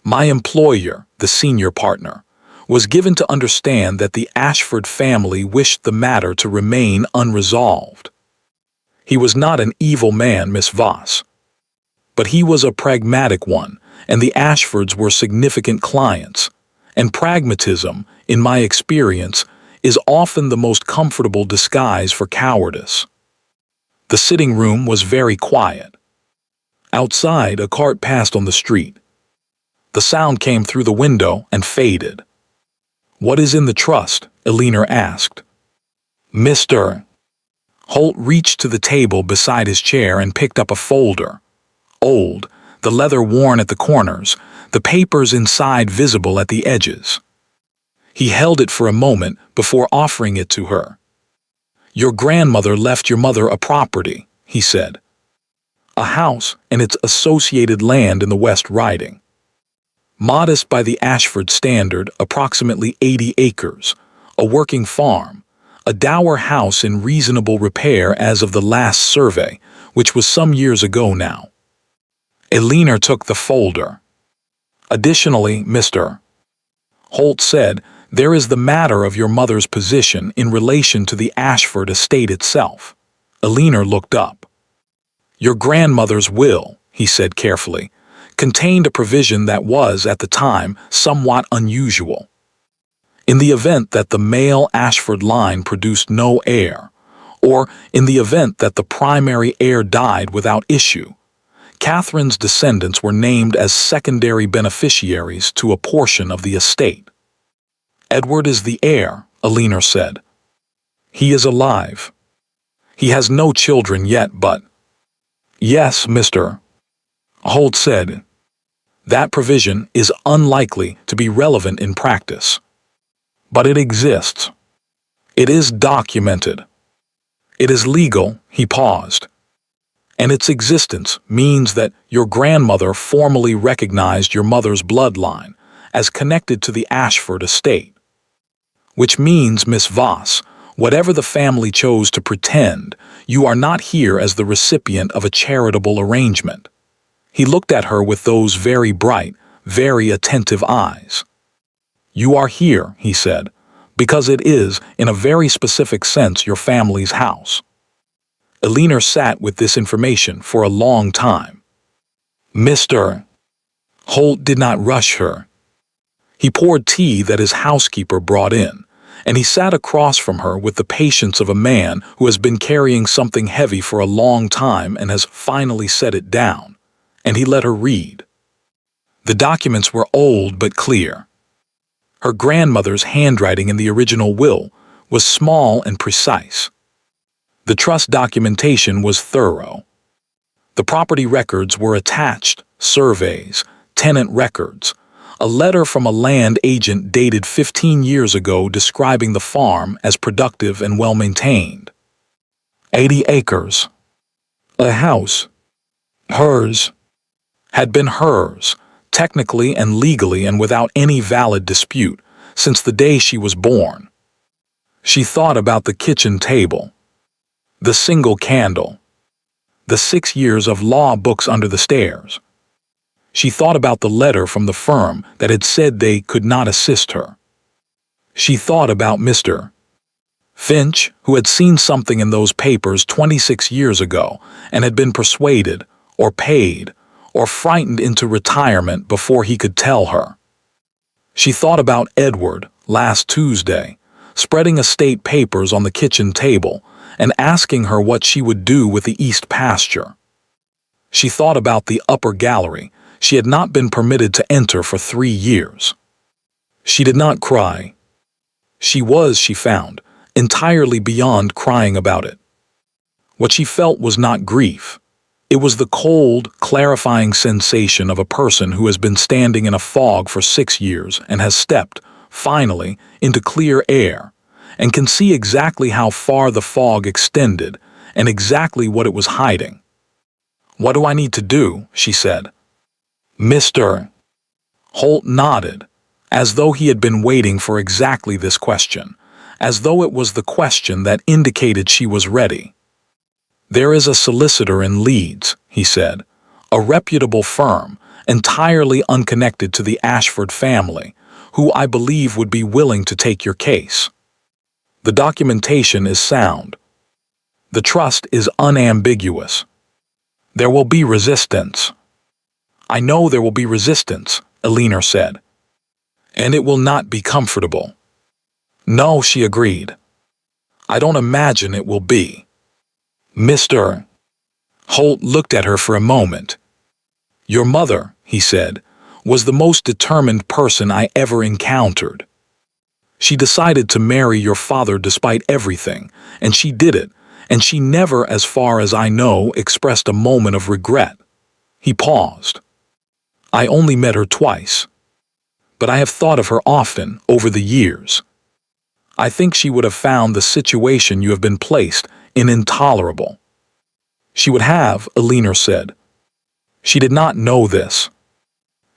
My employer, the senior partner, was given to understand that the Ashford family wished the matter to remain unresolved. He was not an evil man, Miss Voss, but he was a pragmatic one, and the Ashfords were significant clients, and pragmatism, in my experience, is often the most comfortable disguise for cowardice. The sitting room was very quiet. Outside, a cart passed on the street. The sound came through the window and faded. What is in the trust? Alina asked. Mr. Holt reached to the table beside his chair and picked up a folder. Old, the leather worn at the corners, the papers inside visible at the edges. He held it for a moment before offering it to her. Your grandmother left your mother a property, he said. A house and its associated land in the West Riding. Modest by the Ashford standard, approximately 80 acres, a working farm, a dower house in reasonable repair as of the last survey, which was some years ago now. Alina took the folder. Additionally, Mr. Holt said, there is the matter of your mother's position in relation to the Ashford estate itself. Alina looked up. Your grandmother's will, he said carefully, contained a provision that was, at the time, somewhat unusual. In the event that the male Ashford line produced no heir, or in the event that the primary heir died without issue, Catherine's descendants were named as secondary beneficiaries to a portion of the estate. Edward is the heir, Alina said. He is alive. He has no children yet, but... Yes, Mr. Holt said. That provision is unlikely to be relevant in practice. But it exists. It is documented. It is legal, he paused. And its existence means that your grandmother formally recognized your mother's bloodline as connected to the Ashford estate. Which means, Miss Voss, whatever the family chose to pretend, you are not here as the recipient of a charitable arrangement. He looked at her with those very bright, very attentive eyes. You are here, he said, because it is, in a very specific sense, your family's house. Alina sat with this information for a long time. Mr. Holt did not rush her. He poured tea that his housekeeper brought in, and he sat across from her with the patience of a man who has been carrying something heavy for a long time and has finally set it down, and he let her read. The documents were old but clear. Her grandmother's handwriting in the original will was small and precise. The trust documentation was thorough. The property records were attached, surveys, tenant records, a letter from a land agent dated 15 years ago describing the farm as productive and well-maintained. 80 acres. A house. Hers. Had been hers, technically and legally and without any valid dispute, since the day she was born. She thought about the kitchen table, the single candle, the 6 years of law books under the stairs. She thought about the letter from the firm that had said they could not assist her. She thought about Mr. Finch, who had seen something in those papers 26 years ago and had been persuaded, or paid, or frightened into retirement before he could tell her. She thought about Edward, last Tuesday, spreading estate papers on the kitchen table and asking her what she would do with the east pasture. She thought about the upper gallery she had not been permitted to enter for 3 years. She did not cry. She was, she found, entirely beyond crying about it. What she felt was not grief. It was the cold, clarifying sensation of a person who has been standing in a fog for 6 years and has stepped, finally, into clear air, and can see exactly how far the fog extended and exactly what it was hiding. "What do I need to do?" she said. "Mr." Holt nodded, as though he had been waiting for exactly this question, as though it was the question that indicated she was ready. "There is a solicitor in Leeds," he said, "a reputable firm, entirely unconnected to the Ashford family, who I believe would be willing to take your case. The documentation is sound. The trust is unambiguous. There will be resistance." "I know there will be resistance," Eleanor said. "And it will not be comfortable." "No," she agreed. "I don't imagine it will be." "Mr." Holt looked at her for a moment. "Your mother," he said, "was the most determined person I ever encountered. She decided to marry your father despite everything, and she did it, and she never, as far as I know, expressed a moment of regret." He paused. "I only met her twice, but I have thought of her often over the years. I think she would have found the situation you have been placed in intolerable." "She would have," Eleanor said. She did not know this.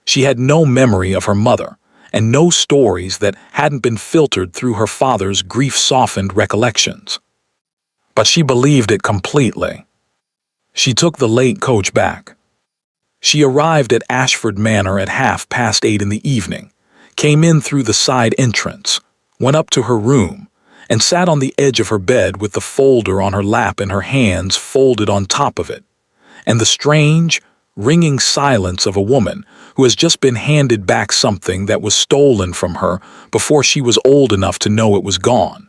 She had no memory of her mother, and no stories that hadn't been filtered through her father's grief-softened recollections. But she believed it completely. She took the late coach back. She arrived at Ashford Manor at 8:30 in the evening, came in through the side entrance, went up to her room, and sat on the edge of her bed with the folder on her lap and her hands folded on top of it, and the strange, ringing silence of a woman who has just been handed back something that was stolen from her before she was old enough to know it was gone.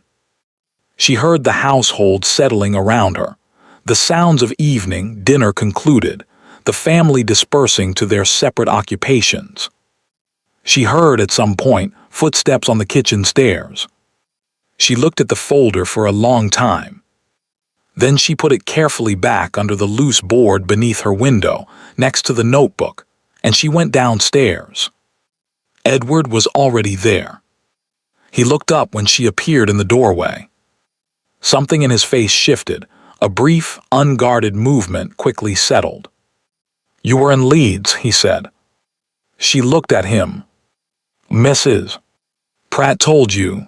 She heard the household settling around her, the sounds of evening dinner concluded, the family dispersing to their separate occupations. She heard at some point footsteps on the kitchen stairs. She looked at the folder for a long time. Then she put it carefully back under the loose board beneath her window, next to the notebook, and she went downstairs. Edward was already there. He looked up when she appeared in the doorway. Something in his face shifted. A brief, unguarded movement quickly settled. "You were in Leeds," he said. She looked at him. "Mrs. Pratt told you."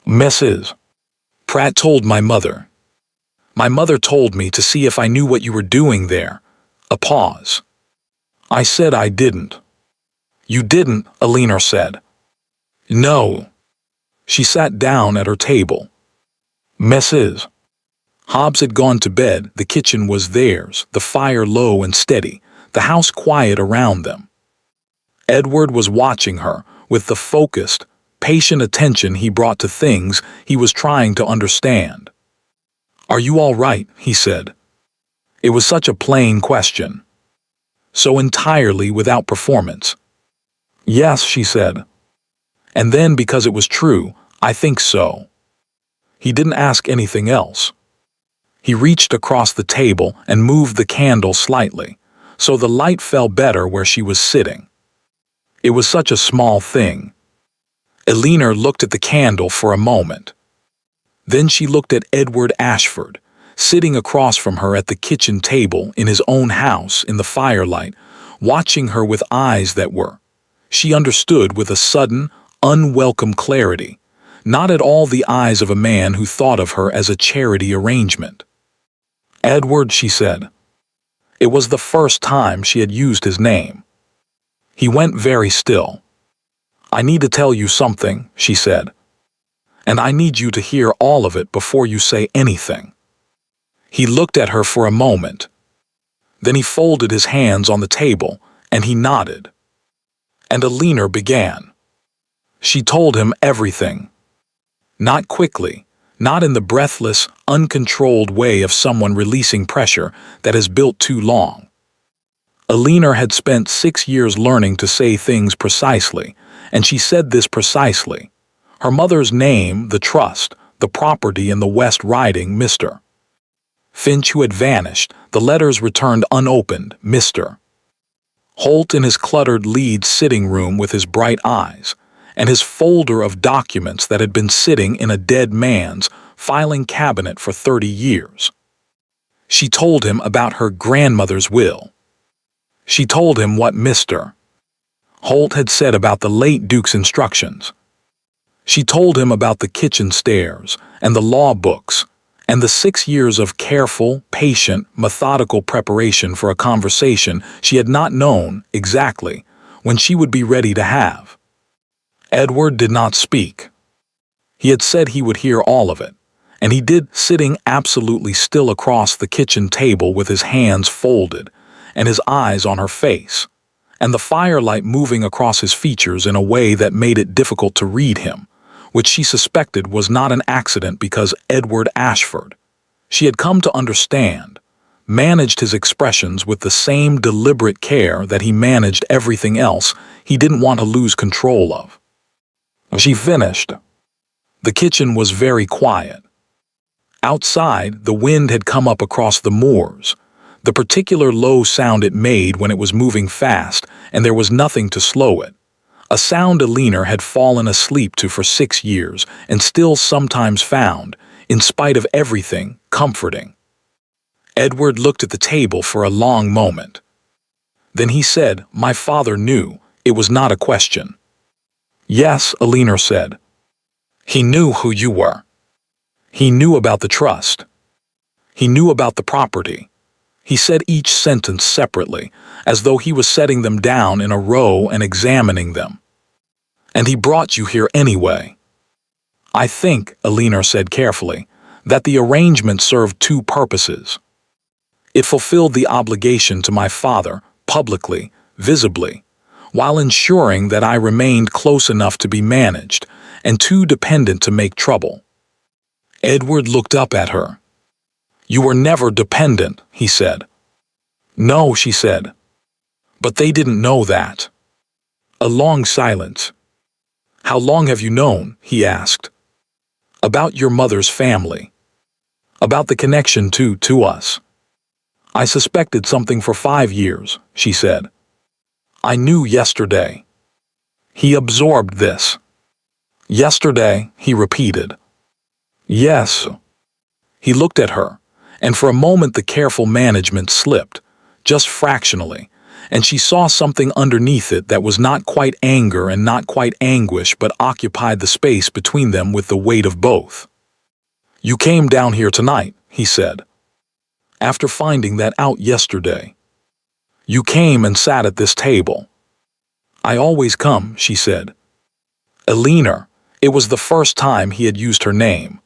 "Mrs. Pratt told my mother. My mother told me to see if I knew what you were doing there." A pause. "I said I didn't." "You didn't," Eleanor said. "No." She sat down at her table. "Mrs. Hobbs had gone to bed, the kitchen was theirs, the fire low and steady, the house quiet around them. Edward was watching her with the focused, patient attention he brought to things he was trying to understand. "Are you all right?" he said. It was such a plain question. So entirely without performance. "Yes," she said. And then, because it was true, "I think so." He didn't ask anything else. He reached across the table and moved the candle slightly, so the light fell better where she was sitting. It was such a small thing. Eleanor looked at the candle for a moment. Then she looked at Edward Ashford, sitting across from her at the kitchen table in his own house in the firelight, watching her with eyes that were, she understood with a sudden, unwelcome clarity, not at all the eyes of a man who thought of her as a charity arrangement. "Edward," she said. It was the first time she had used his name. He went very still. "I need to tell you something," she said. "And I need you to hear all of it before you say anything." He looked at her for a moment. Then he folded his hands on the table, and he nodded. And Eleanor began. She told him everything. Not quickly, not in the breathless, uncontrolled way of someone releasing pressure that has built too long. Eleanor had spent 6 years learning to say things precisely, and she said this precisely. Her mother's name, the trust, the property in the West Riding, Mr. Finch, who had vanished, the letters returned unopened, Mr. Holt in his cluttered Leeds sitting room with his bright eyes, and his folder of documents that had been sitting in a dead man's filing cabinet for 30 years. She told him about her grandmother's will. She told him what Mr. Holt had said about the late Duke's instructions. She told him about the kitchen stairs and the law books and the 6 years of careful, patient, methodical preparation for a conversation she had not known exactly when she would be ready to have. Edward did not speak. He had said he would hear all of it, and he did, sitting absolutely still across the kitchen table with his hands folded and his eyes on her face, and the firelight moving across his features in a way that made it difficult to read him, which she suspected was not an accident because Edward Ashford, she had come to understand, managed his expressions with the same deliberate care that he managed everything else he didn't want to lose control of. She finished. The kitchen was very quiet. Outside, the wind had come up across the moors, the particular low sound it made when it was moving fast, and there was nothing to slow it. A sound Eleanor had fallen asleep to for 6 years and still sometimes found, in spite of everything, comforting. Edward looked at the table for a long moment. Then he said, "My father knew. It was not a question." "Yes," Eleanor said. "He knew who you were. He knew about the trust. He knew about the property." He said each sentence separately, as though he was setting them down in a row and examining them. "And he brought you here anyway." "I think," Eleanor said carefully, "that the arrangement served 2 purposes. It fulfilled the obligation to my father, publicly, visibly, while ensuring that I remained close enough to be managed and too dependent to make trouble." Edward looked up at her. "You were never dependent," he said. "No," she said. "But they didn't know that." A long silence. "How long have you known?" he asked. "About your mother's family. About the connection to us." "I suspected something for 5 years," she said. "I knew yesterday." He absorbed this. "Yesterday," he repeated. "Yes." He looked at her, and for a moment the careful management slipped, just fractionally, and she saw something underneath it that was not quite anger and not quite anguish but occupied the space between them with the weight of both. "You came down here tonight," he said. "After finding that out yesterday. You came and sat at this table." "I always come," she said. "Eleanor," it was the first time he had used her name.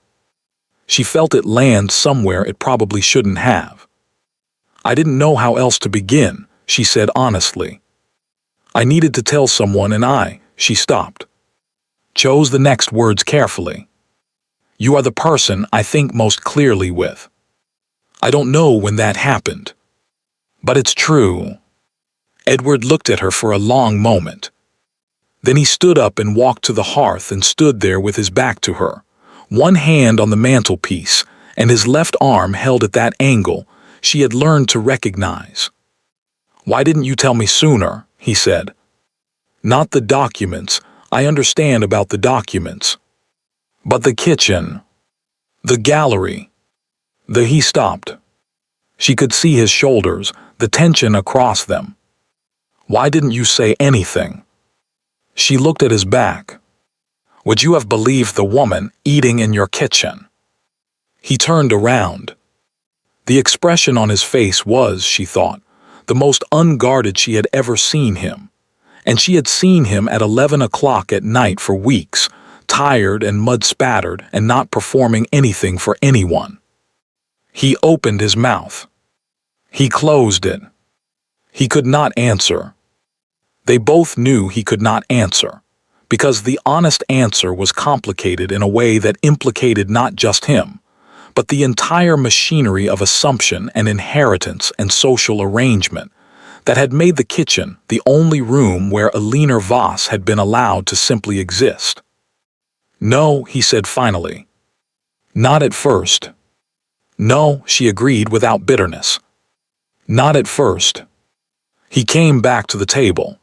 She felt it land somewhere it probably shouldn't have. "I didn't know how else to begin," she said honestly. "I needed to tell someone and she stopped. Chose the next words carefully. "You are the person I think most clearly with. I don't know when that happened. But it's true." Edward looked at her for a long moment. Then he stood up and walked to the hearth and stood there with his back to her, one hand on the mantelpiece and his left arm held at that angle she had learned to recognize. "Why didn't you tell me sooner?" he said. "Not the documents. I understand about the documents. But the kitchen. The gallery. He stopped. She could see his shoulders, the tension across them. "Why didn't you say anything?" She looked at his back. "Would you have believed the woman eating in your kitchen?" He turned around. The expression on his face was, she thought, the most unguarded she had ever seen him. And she had seen him at 11 o'clock at night for weeks, tired and mud-spattered and not performing anything for anyone. He opened his mouth. He closed it. He could not answer. They both knew he could not answer, because the honest answer was complicated in a way that implicated not just him, but the entire machinery of assumption and inheritance and social arrangement that had made the kitchen the only room where Eleanor Voss had been allowed to simply exist. "No," he said finally. "Not at first. No, she agreed without bitterness. Not at first. He came back to the table.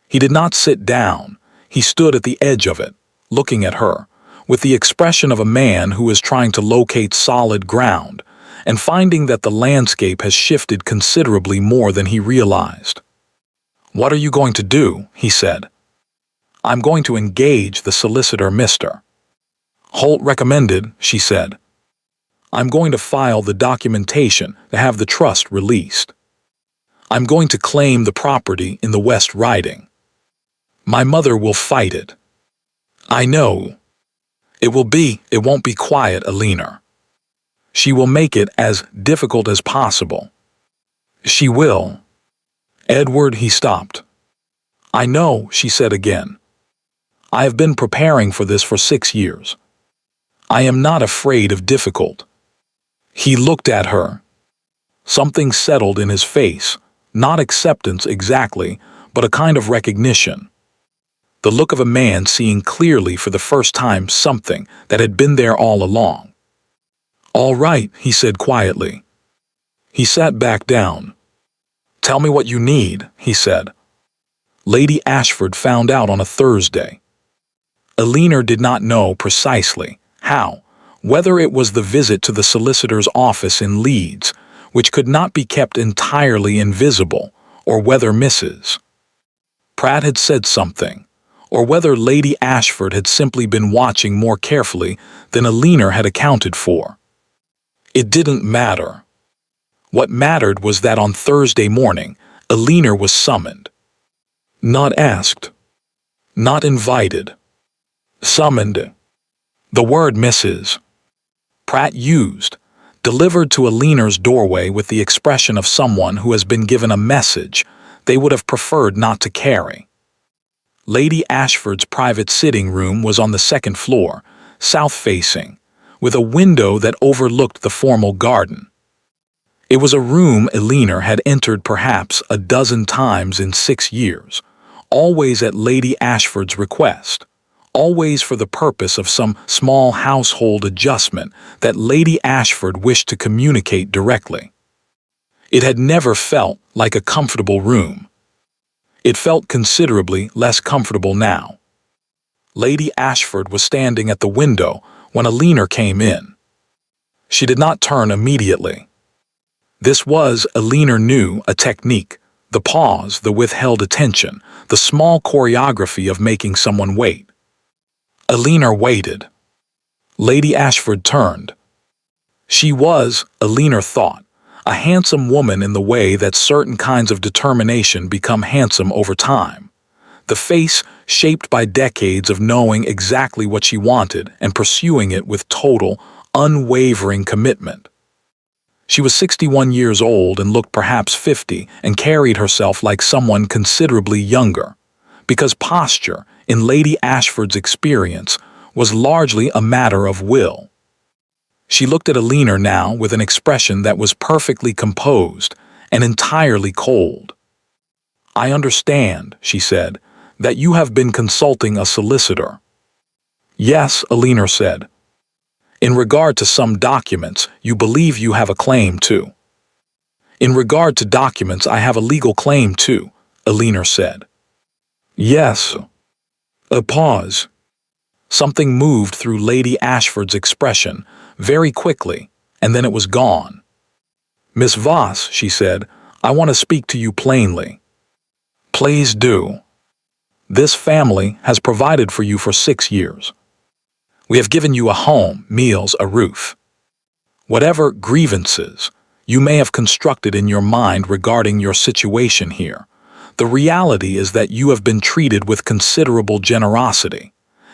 He did not sit down. He stood at the edge of it, looking at her, with the expression of a man who is trying to locate solid ground and finding that the landscape has shifted considerably more than he realized. "What are you going to do?" he said. "I'm going to engage the solicitor, Mr. Holt recommended," she said. "I'm going to file the documentation to have the trust released. I'm going to claim the property in the West Riding. My mother will fight it. I know. It won't be quiet, Alina. She will make it as difficult as possible. She will." "Edward," he stopped. "I know," she said again. "I have been preparing for this for 6 years. I am not afraid of difficult." He looked at her. Something settled in his face, not acceptance exactly, but a kind of recognition. The look of a man seeing clearly for the first time something that had been there all along. "All right," he said quietly. He sat back down. "Tell me what you need," he said. Lady Ashford found out on a Thursday. Alina did not know precisely how, whether it was the visit to the solicitor's office in Leeds, which could not be kept entirely invisible, or whether Mrs. Pratt had said something, or whether Lady Ashford had simply been watching more carefully than Alina had accounted for. It didn't matter. What mattered was that on Thursday morning, Alina was summoned. Not asked. Not invited. Summoned. The word Mrs. Pratt used, delivered to Alina's doorway with the expression of someone who has been given a message they would have preferred not to carry. Lady Ashford's private sitting room was on the second floor, south-facing, with a window that overlooked the formal garden. It was a room Alina had entered perhaps a dozen times in 6 years, always at Lady Ashford's request, always for the purpose of some small household adjustment that Lady Ashford wished to communicate directly. It had never felt like a comfortable room. It felt considerably less comfortable now. Lady Ashford was standing at the window when Alina came in. She did not turn immediately. This was, Alina knew, a technique, the pause, the withheld attention, the small choreography of making someone wait. Alina waited. Lady Ashford turned. She was, Alina thought, a handsome woman in the way that certain kinds of determination become handsome over time. The face shaped by decades of knowing exactly what she wanted and pursuing it with total, unwavering commitment. She was 61 years old and looked perhaps 50 and carried herself like someone considerably younger, because posture, in Lady Ashford's experience, was largely a matter of will. She looked at Alina now with an expression that was perfectly composed and entirely cold. "I understand," she said, "that you have been consulting a solicitor." "Yes," Alina said. "In regard to some documents you believe you have a claim to." "In regard to documents I have a legal claim to," Alina said. "Yes." A pause. Something moved through Lady Ashford's expression very quickly, and then it was gone. "Miss Voss," she said, "I want to speak to you plainly." "Please do." "This family has provided for you for 6 years. We have given you a home, meals, a roof. Whatever grievances you may have constructed in your mind regarding your situation here, the reality is that you have been treated with considerable generosity,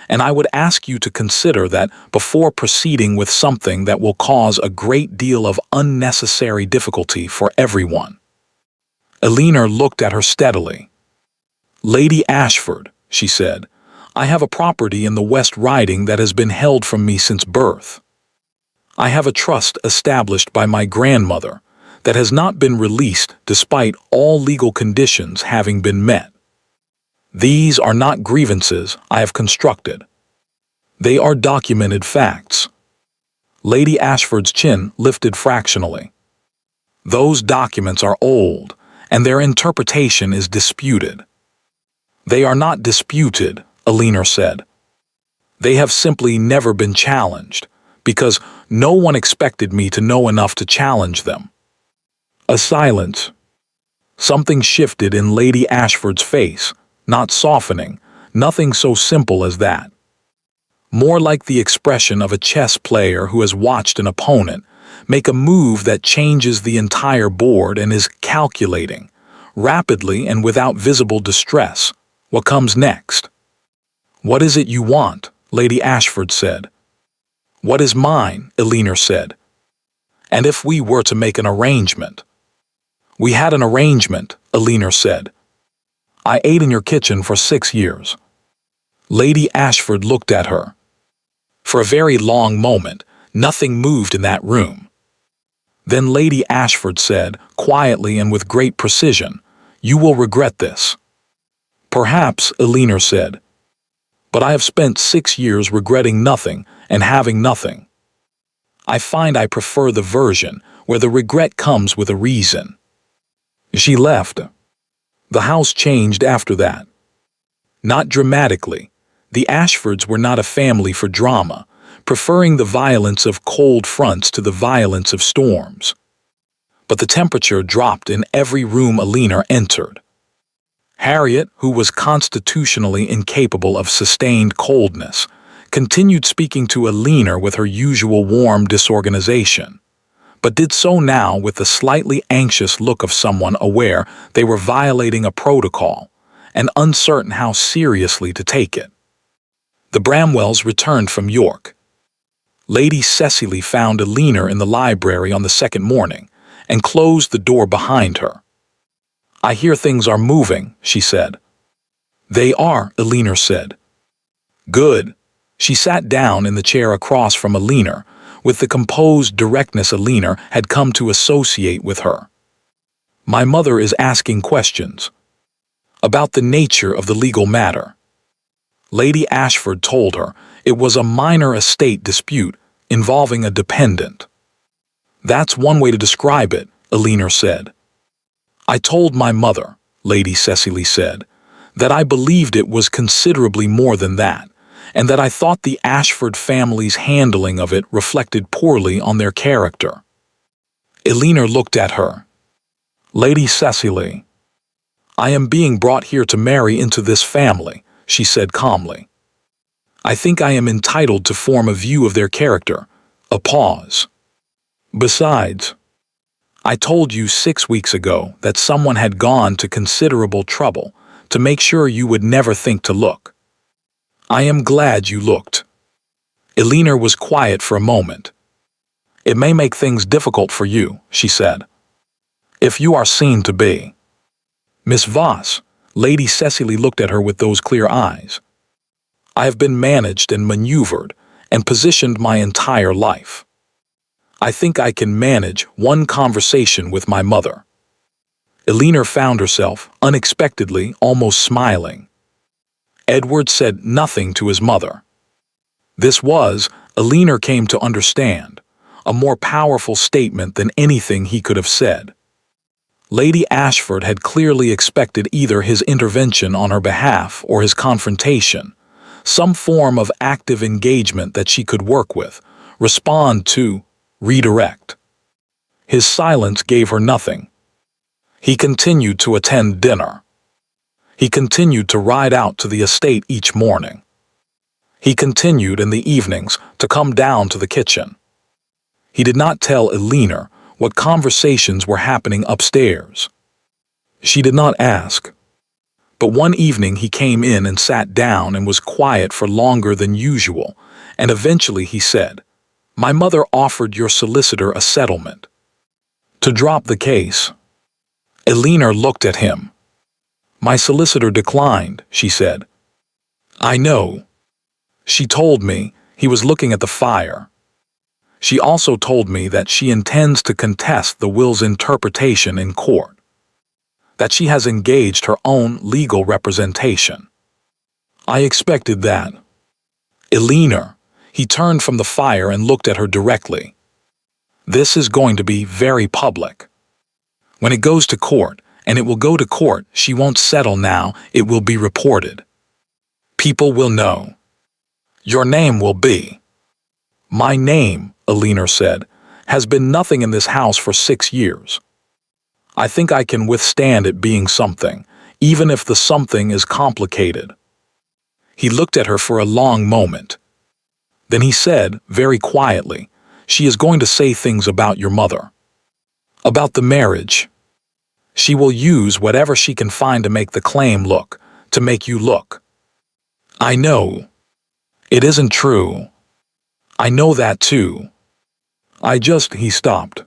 and I would ask you to consider that before proceeding with something that will cause a great deal of unnecessary difficulty for everyone." Alina looked at her steadily. "Lady Ashford," she said, "I have a property in the West Riding that has been held from me since birth. I have a trust established by my grandmother that has not been released despite all legal conditions having been met. These are not grievances I have constructed. They are documented facts. Lady Ashford's chin lifted fractionally. Those documents are old, and their interpretation is disputed. They are not disputed, Alina said. They have simply never been challenged, because no one expected me to know enough to challenge them. A silence. Something shifted in Lady Ashford's face, not softening, nothing so simple as that. More like the expression of a chess player who has watched an opponent make a move that changes the entire board and is calculating, rapidly and without visible distress, what comes next. "What is it you want?" Lady Ashford said. "What is mine?" Alina said. "And if we were to make an arrangement?" "We had an arrangement," Alina said. "I ate in your kitchen for 6 years." Lady Ashford looked at her. For a very long moment, nothing moved in that room. Then Lady Ashford said, quietly and with great precision, "You will regret this." "Perhaps," Alina said. "But I have spent 6 years regretting nothing and having nothing. I find I prefer the version where the regret comes with a reason." She left. The house changed after that. Not dramatically. The Ashfords were not a family for drama, preferring the violence of cold fronts to the violence of storms. But the temperature dropped in every room Alina entered. Harriet, who was constitutionally incapable of sustained coldness, continued speaking to Alina with her usual warm disorganization, but did so now with the slightly anxious look of someone aware they were violating a protocol and uncertain how seriously to take it. The Bramwells returned from York. Lady Cecily found Alina in the library on the second morning and closed the door behind her. "I hear things are moving," she said. "They are," Alina said. "Good." She sat down in the chair across from Alina, with the composed directness Alina had come to associate with her. "My mother is asking questions about the nature of the legal matter." Lady Ashford told her it was a minor estate dispute involving a dependent. "That's one way to describe it," Alina said. "I told my mother," Lady Cecily said, "that I believed it was considerably more than that, and that I thought the Ashford family's handling of it reflected poorly on their character." Alina looked at her. "Lady Cecily, I am being brought here to marry into this family," she said calmly. "I think I am entitled to form a view of their character." A pause. "Besides, I told you 6 weeks ago that someone had gone to considerable trouble to make sure you would never think to look. I am glad you looked." Alina was quiet for a moment. "It may make things difficult for you," she said, "if you are seen to be." "Miss Voss," Lady Cecily looked at her with those clear eyes. "I have been managed and maneuvered and positioned my entire life. I think I can manage one conversation with my mother." Alina found herself, unexpectedly, almost smiling. Edward said nothing to his mother. This was, Alina came to understand, a more powerful statement than anything he could have said. Lady Ashford had clearly expected either his intervention on her behalf or his confrontation, some form of active engagement that she could work with, respond to, redirect. His silence gave her nothing. He continued to attend dinner. He continued to ride out to the estate each morning. He continued in the evenings to come down to the kitchen. He did not tell Alina what conversations were happening upstairs. She did not ask. But one evening he came in and sat down and was quiet for longer than usual, and eventually he said, "My mother offered your solicitor a settlement to drop the case." Alina looked at him. "My solicitor declined," she said. "I know. She told me." He was looking at the fire. "She also told me that she intends to contest the will's interpretation in court, that she has engaged her own legal representation." "I expected that." "Alina," He turned from the fire and looked at her directly. "This is going to be very public. When it goes to court, and it will go to court, she won't settle now, it will be reported. People will know. Your name will be—" "My name," Alina said, "has been nothing in this house for 6 years. I think I can withstand it being something, even if the something is complicated." He looked at her for a long moment. Then he said, very quietly, "She is going to say things about your mother. About the marriage. She will use whatever she can find to make the claim look, to make you look. I know. It isn't true. I know that too. He stopped.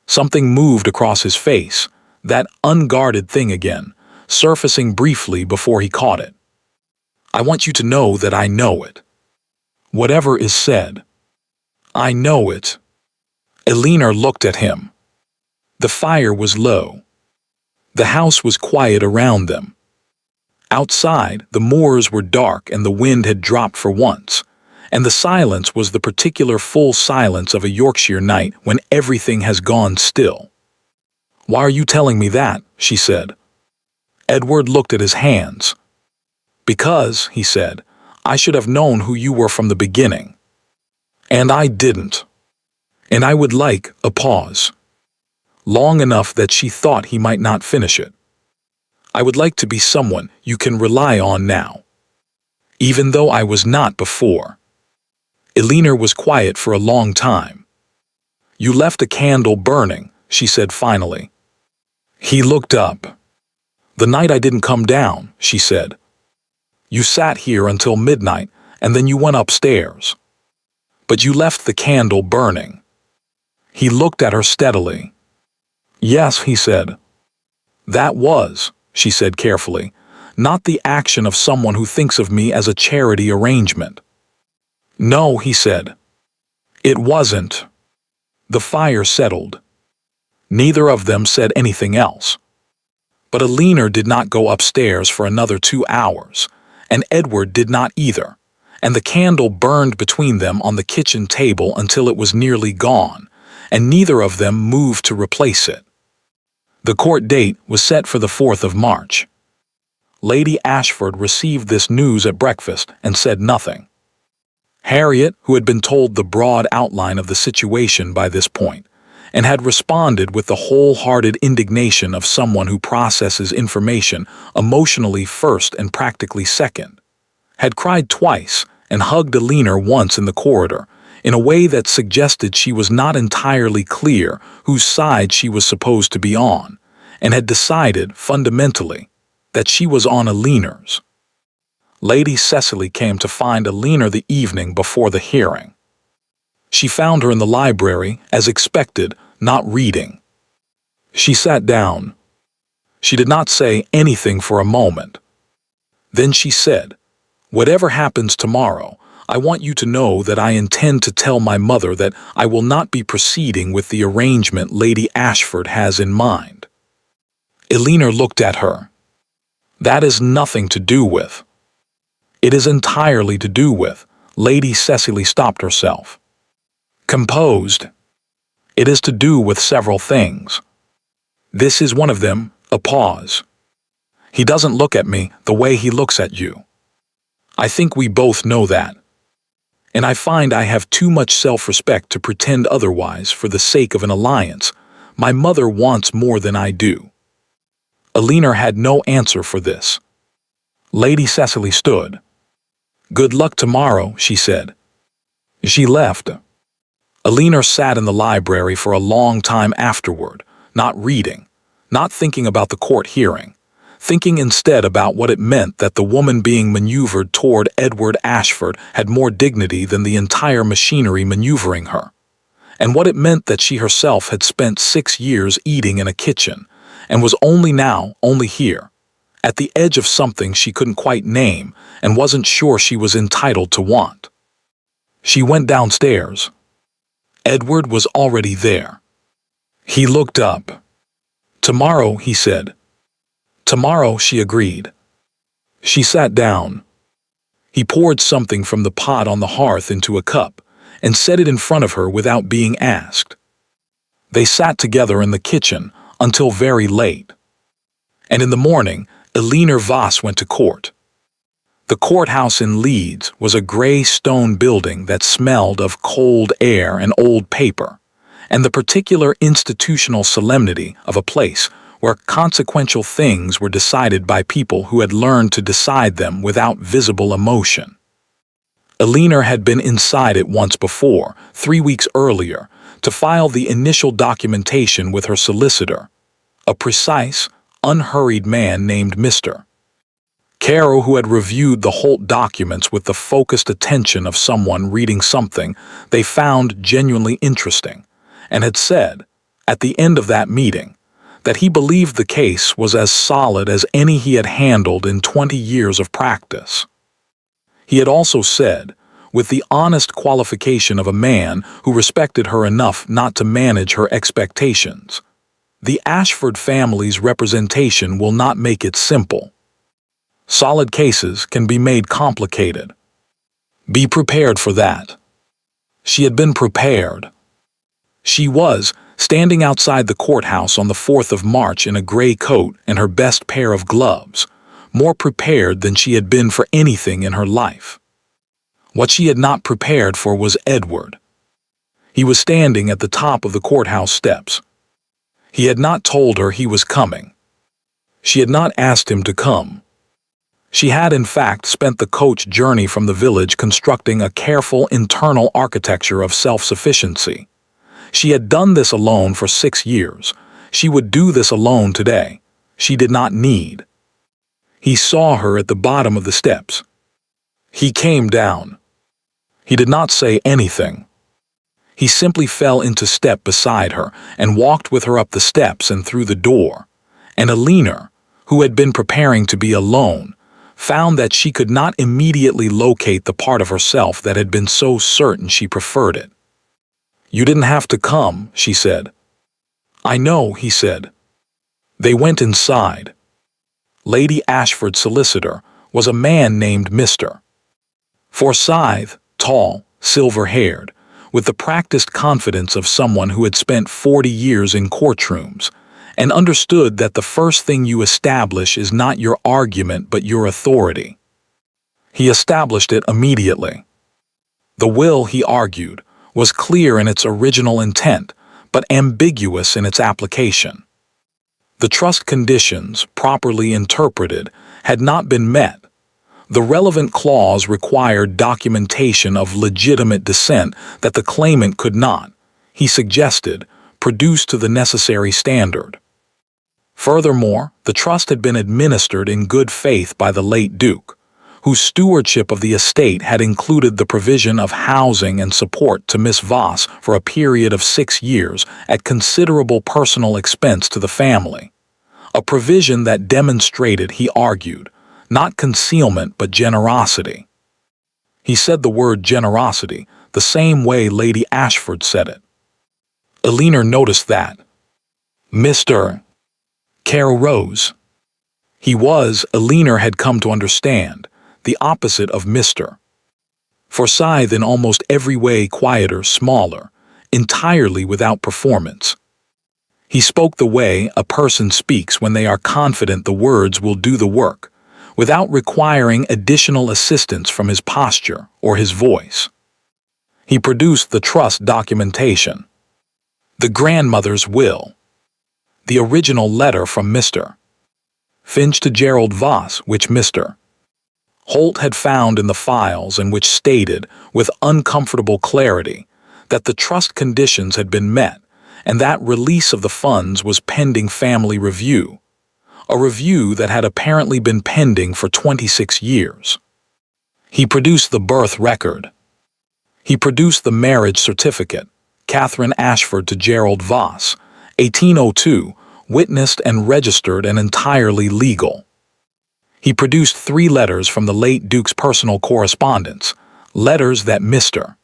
Something moved across his face, that unguarded thing again, surfacing briefly before he caught it. "I want you to know that I know it. Whatever is said. I know it." Alina looked at him. The fire was low. The house was quiet around them. Outside, the moors were dark and the wind had dropped for once, and the silence was the particular full silence of a Yorkshire night when everything has gone still. "Why are you telling me that?" she said. Edward looked at his hands. "Because," he said, "I should have known who you were from the beginning. And I didn't. And I would like a pause. Long enough that she thought he might not finish it. I would like to be someone you can rely on now. Even though I was not before." Alina was quiet for a long time. "You left a candle burning," she said finally. He looked up. "The night I didn't come down," she said. "You sat here until midnight, and then you went upstairs. But you left the candle burning." He looked at her steadily. "Yes," he said. "That was," she said carefully, "not the action of someone who thinks of me as a charity arrangement." "No," he said. "It wasn't." The fire settled. Neither of them said anything else. But Alina did not go upstairs for another 2 hours, and Edward did not either, and the candle burned between them on the kitchen table until it was nearly gone, and neither of them moved to replace it. The court date was set for the 4th of March. Lady Ashford received this news at breakfast and said nothing. Harriet, who had been told the broad outline of the situation by this point, and had responded with the wholehearted indignation of someone who processes information emotionally first and practically second, had cried twice and hugged Alina once in the corridor, in a way that suggested she was not entirely clear whose side she was supposed to be on, and had decided, fundamentally, that she was on Alina's. Lady Cecily came to find Alina the evening before the hearing. She found her in the library, as expected, not reading. She sat down. She did not say anything for a moment. Then she said, "Whatever happens tomorrow, I want you to know that I intend to tell my mother that I will not be proceeding with the arrangement Lady Ashford has in mind." Alina looked at her. "That is nothing to do with." "It is entirely to do with." Lady Cecily stopped herself. Composed. "It is to do with several things. This is one of them." A pause. "He doesn't look at me the way he looks at you. I think we both know that. And I find I have too much self-respect to pretend otherwise for the sake of an alliance. My mother wants more than I do." Alina had no answer for this. Lady Cecily stood. "Good luck tomorrow," she said. She left. Alina sat in the library for a long time afterward, not reading, not thinking about the court hearing, thinking instead about what it meant that the woman being maneuvered toward Edward Ashford had more dignity than the entire machinery maneuvering her, and what it meant that she herself had spent 6 years eating in a kitchen, and was only here, at the edge of something she couldn't quite name and wasn't sure she was entitled to want. She went downstairs. Edward was already there. He looked up. "Tomorrow," he said. "Tomorrow," she agreed. She sat down. He poured something from the pot on the hearth into a cup and set it in front of her without being asked. They sat together in the kitchen until very late. And in the morning, Eleanor Voss went to court. The courthouse in Leeds was a gray stone building that smelled of cold air and old paper, and the particular institutional solemnity of a place where consequential things were decided by people who had learned to decide them without visible emotion. Eleanor had been inside it once before, 3 weeks earlier, to file the initial documentation with her solicitor, a precise, unhurried man named Mr. Caro, who had reviewed the Holt documents with the focused attention of someone reading something they found genuinely interesting, and had said, at the end of that meeting, that he believed the case was as solid as any he had handled in 20 years of practice. He had also said, with the honest qualification of a man who respected her enough not to manage her expectations, the Ashford family's representation will not make it simple. Solid cases can be made complicated. Be prepared for that. She had been prepared. She was standing outside the courthouse on the 4th of March in a gray coat and her best pair of gloves, more prepared than she had been for anything in her life. What she had not prepared for was Edward. He was standing at the top of the courthouse steps. He had not told her he was coming. She had not asked him to come. She had, in fact, spent the coach journey from the village constructing a careful internal architecture of self-sufficiency. She had done this alone for 6 years. She would do this alone today. She did not need. He saw her at the bottom of the steps. He came down. He did not say anything. He simply fell into step beside her and walked with her up the steps and through the door. And Eleanor, who had been preparing to be alone, found that she could not immediately locate the part of herself that had been so certain she preferred it. "You didn't have to come," she said. "I know," he said. They went inside. Lady Ashford's solicitor was a man named Mr. Forsyth, tall, silver-haired, with the practiced confidence of someone who had spent 40 years in courtrooms, and understood that the first thing you establish is not your argument but your authority. He established it immediately. The will, he argued, was clear in its original intent, but ambiguous in its application. The trust conditions, properly interpreted, had not been met. The relevant clause required documentation of legitimate descent that the claimant could not, he suggested, produce to the necessary standard. Furthermore, the trust had been administered in good faith by the late Duke, whose stewardship of the estate had included the provision of housing and support to Miss Voss for a period of 6 years at considerable personal expense to the family, a provision that demonstrated, he argued, not concealment but generosity. He said the word generosity the same way Lady Ashford said it. Eleanor noticed that. Mr. Caro rose. He was, Eleanor had come to understand, the opposite of Mr. Forsyth in almost every way quieter, smaller, entirely without performance. He spoke the way a person speaks when they are confident the words will do the work, without requiring additional assistance from his posture or his voice. He produced the trust documentation, the grandmother's will, the original letter from Mr. Finch to Gerald Voss, which Mr. Holt had found in the files and which stated, with uncomfortable clarity, that the trust conditions had been met and that release of the funds was pending family review, a review that had apparently been pending for 26 years. He produced the birth record. He produced the marriage certificate, Catherine Ashford to Gerald Voss, 1802, witnessed and registered and entirely legal. He produced 3 letters from the late Duke's personal correspondence, letters that Mr.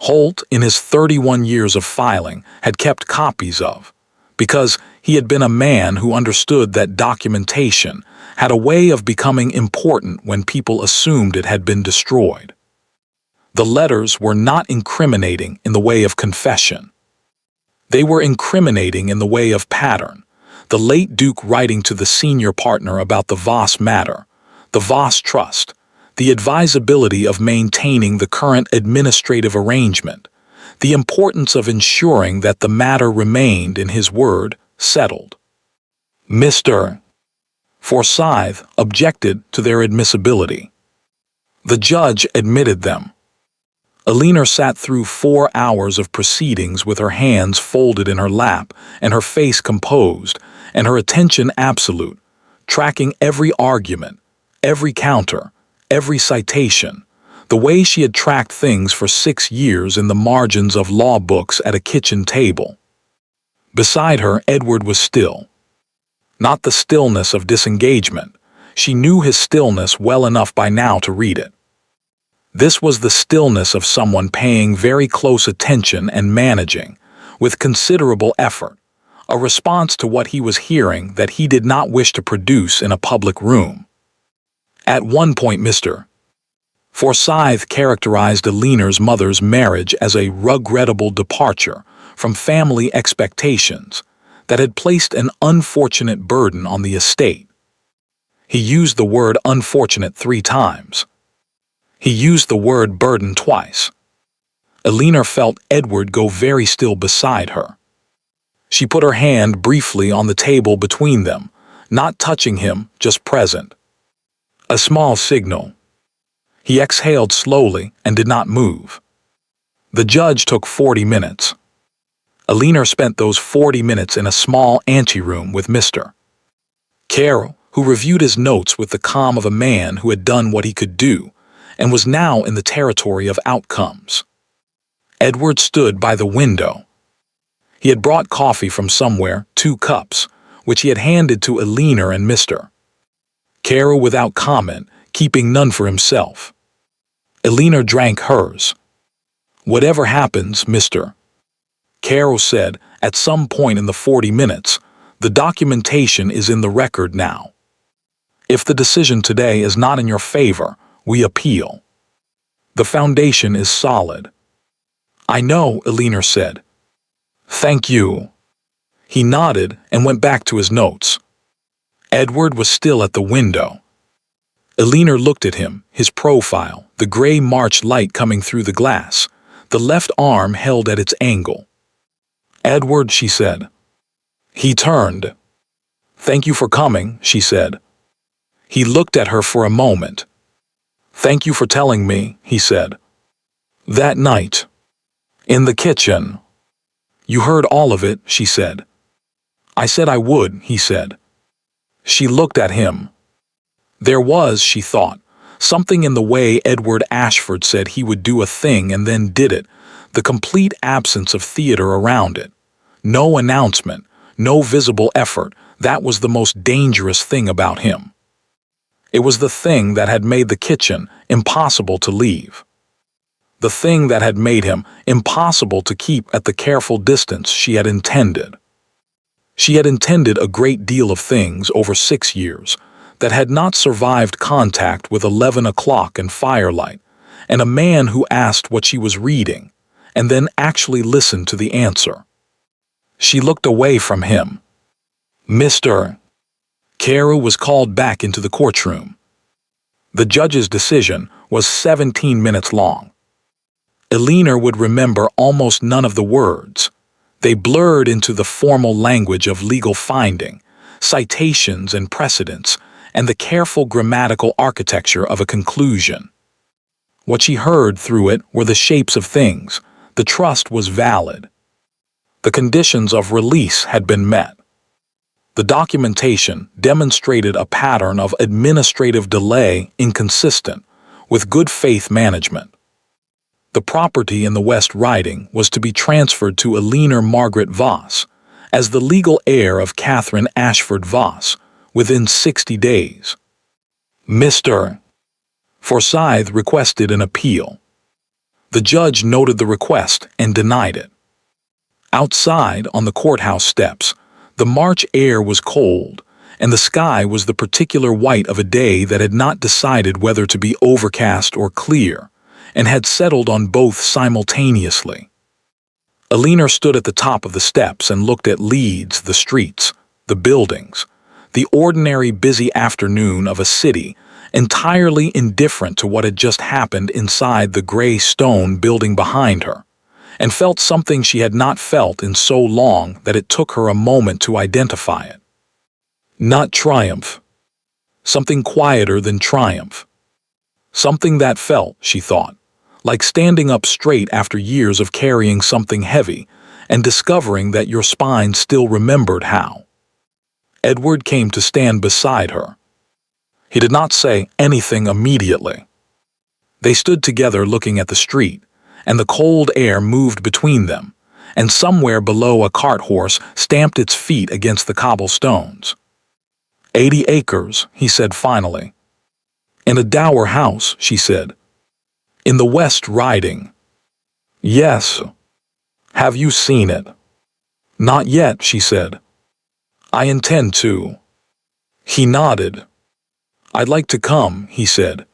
Holt, in his 31 years of filing, had kept copies of, because he had been a man who understood that documentation had a way of becoming important when people assumed it had been destroyed. The letters were not incriminating in the way of confession. They were incriminating in the way of pattern. The late Duke writing to the senior partner about the Voss matter, the Voss trust, the advisability of maintaining the current administrative arrangement, the importance of ensuring that the matter remained, in his word, settled. Mr. Forsyth objected to their admissibility. The judge admitted them. Alina sat through 4 hours of proceedings with her hands folded in her lap and her face composed and her attention absolute, tracking every argument, every counter, every citation, the way she had tracked things for 6 years in the margins of law books at a kitchen table. Beside her, Edward was still. Not the stillness of disengagement. She knew his stillness well enough by now to read it. This was the stillness of someone paying very close attention and managing, with considerable effort, a response to what he was hearing that he did not wish to produce in a public room. At one point, Mr. Forsyth characterized Alina's mother's marriage as a regrettable departure from family expectations that had placed an unfortunate burden on the estate. He used the word unfortunate 3 times. He used the word burden twice. Alina felt Edward go very still beside her. She put her hand briefly on the table between them, not touching him, just present. A small signal. He exhaled slowly and did not move. The judge took 40 minutes. Alina spent those 40 minutes in a small anteroom with Mr. Carroll, who reviewed his notes with the calm of a man who had done what he could do and was now in the territory of outcomes. Edward stood by the window. He had brought coffee from somewhere, 2 cups, which he had handed to Alina and Mr. Carroll without comment, keeping none for himself. Alina drank hers. "Whatever happens, Mr. Carroll said, at some point in the 40 minutes, the documentation is in the record now. If the decision today is not in your favor, we appeal. The foundation is solid." "I know," Alina said. "Thank you." He nodded and went back to his notes. Edward was still at the window. Alina looked at him, his profile, the gray March light coming through the glass, the left arm held at its angle. "Edward," she said. He turned. "Thank you for coming," she said. He looked at her for a moment. "Thank you for telling me," he said. "That night. In the kitchen." "You heard all of it," she said. "I said I would," he said. She looked at him. There was, she thought, something in the way Edward Ashford said he would do a thing and then did it, the complete absence of theater around it. No announcement, no visible effort. That was the most dangerous thing about him. It was the thing that had made the kitchen impossible to leave. The thing that had made him impossible to keep at the careful distance she had intended. She had intended a great deal of things over 6 years that had not survived contact with 11 o'clock and firelight, and a man who asked what she was reading, and then actually listened to the answer. She looked away from him. Mr. Carroll was called back into the courtroom. The judge's decision was 17 minutes long. Alina would remember almost none of the words. They blurred into the formal language of legal finding, citations and precedents, and the careful grammatical architecture of a conclusion. What she heard through it were the shapes of things. The trust was valid. The conditions of release had been met. The documentation demonstrated a pattern of administrative delay inconsistent with good faith management. The property in the West Riding was to be transferred to Alina Margaret Voss as the legal heir of Catherine Ashford Voss within 60 days. Mr. Forsyth requested an appeal. The judge noted the request and denied it. Outside, on the courthouse steps, The March air was cold, and the sky was the particular white of a day that had not decided whether to be overcast or clear, and had settled on both simultaneously. Elinor stood at the top of the steps and looked at Leeds, the streets, the buildings, the ordinary busy afternoon of a city, entirely indifferent to what had just happened inside the gray stone building behind her, and felt something she had not felt in so long that it took her a moment to identify it. Not triumph. Something quieter than triumph. Something that felt, she thought, like standing up straight after years of carrying something heavy and discovering that your spine still remembered how. Edward came to stand beside her. He did not say anything immediately. They stood together looking at the street, and the cold air moved between them, and somewhere below a cart horse stamped its feet against the cobblestones. 80 acres, he said finally. In a dower house, she said. In the West Riding. Yes. Have you seen it? Not yet, she said. I intend to. He nodded. I'd like to come, he said.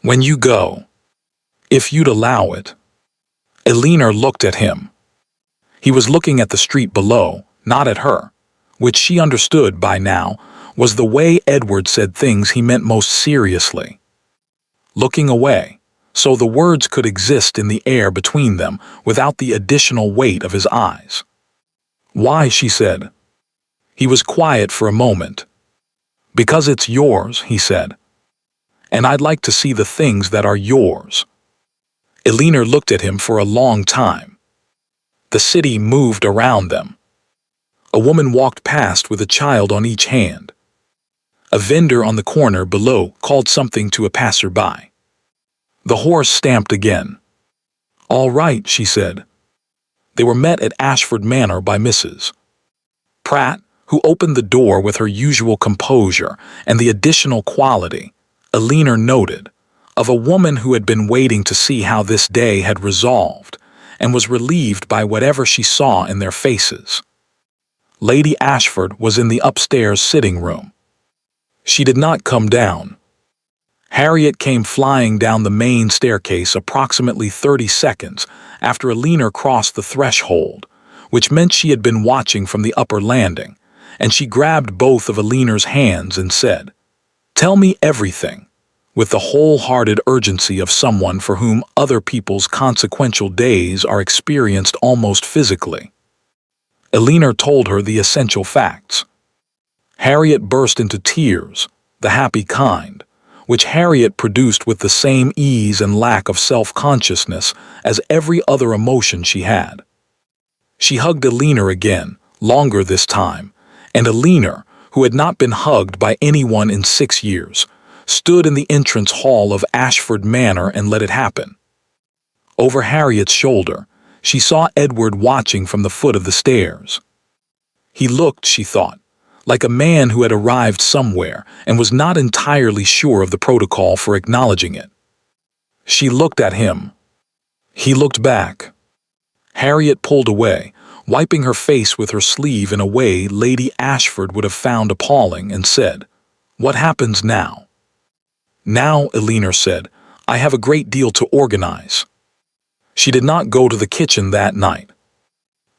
When you go. If you'd allow it. Elinor looked at him. He was looking at the street below, not at her, which she understood by now was the way Edward said things he meant most seriously. Looking away, so the words could exist in the air between them without the additional weight of his eyes. Why, she said. He was quiet for a moment. Because it's yours, he said. And I'd like to see the things that are yours. Elinor looked at him for a long time. The city moved around them. A woman walked past with a child on each hand. A vendor on the corner below called something to a passerby. The horse stamped again. All right, she said. They were met at Ashford Manor by Mrs. Pratt, who opened the door with her usual composure and the additional quality, Elinor noted, of a woman who had been waiting to see how this day had resolved and was relieved by whatever she saw in their faces. Lady Ashford was in the upstairs sitting room. She did not come down. Harriet came flying down the main staircase approximately 30 seconds after Elinor crossed the threshold, which meant she had been watching from the upper landing, and she grabbed both of Elinor's hands and said, "Tell me everything," with the wholehearted urgency of someone for whom other people's consequential days are experienced almost physically. Elinor told her the essential facts. Harriet burst into tears, the happy kind, which Harriet produced with the same ease and lack of self-consciousness as every other emotion she had. She hugged Elinor again, longer this time, and Elinor, who had not been hugged by anyone in 6 years, stood in the entrance hall of Ashford Manor and let it happen. Over Harriet's shoulder, she saw Edward watching from the foot of the stairs. He looked, she thought, like a man who had arrived somewhere and was not entirely sure of the protocol for acknowledging it. She looked at him. He looked back. Harriet pulled away, wiping her face with her sleeve in a way Lady Ashford would have found appalling, and said, "What happens now?" "Now," Elinor said, "I have a great deal to organize." She did not go to the kitchen that night.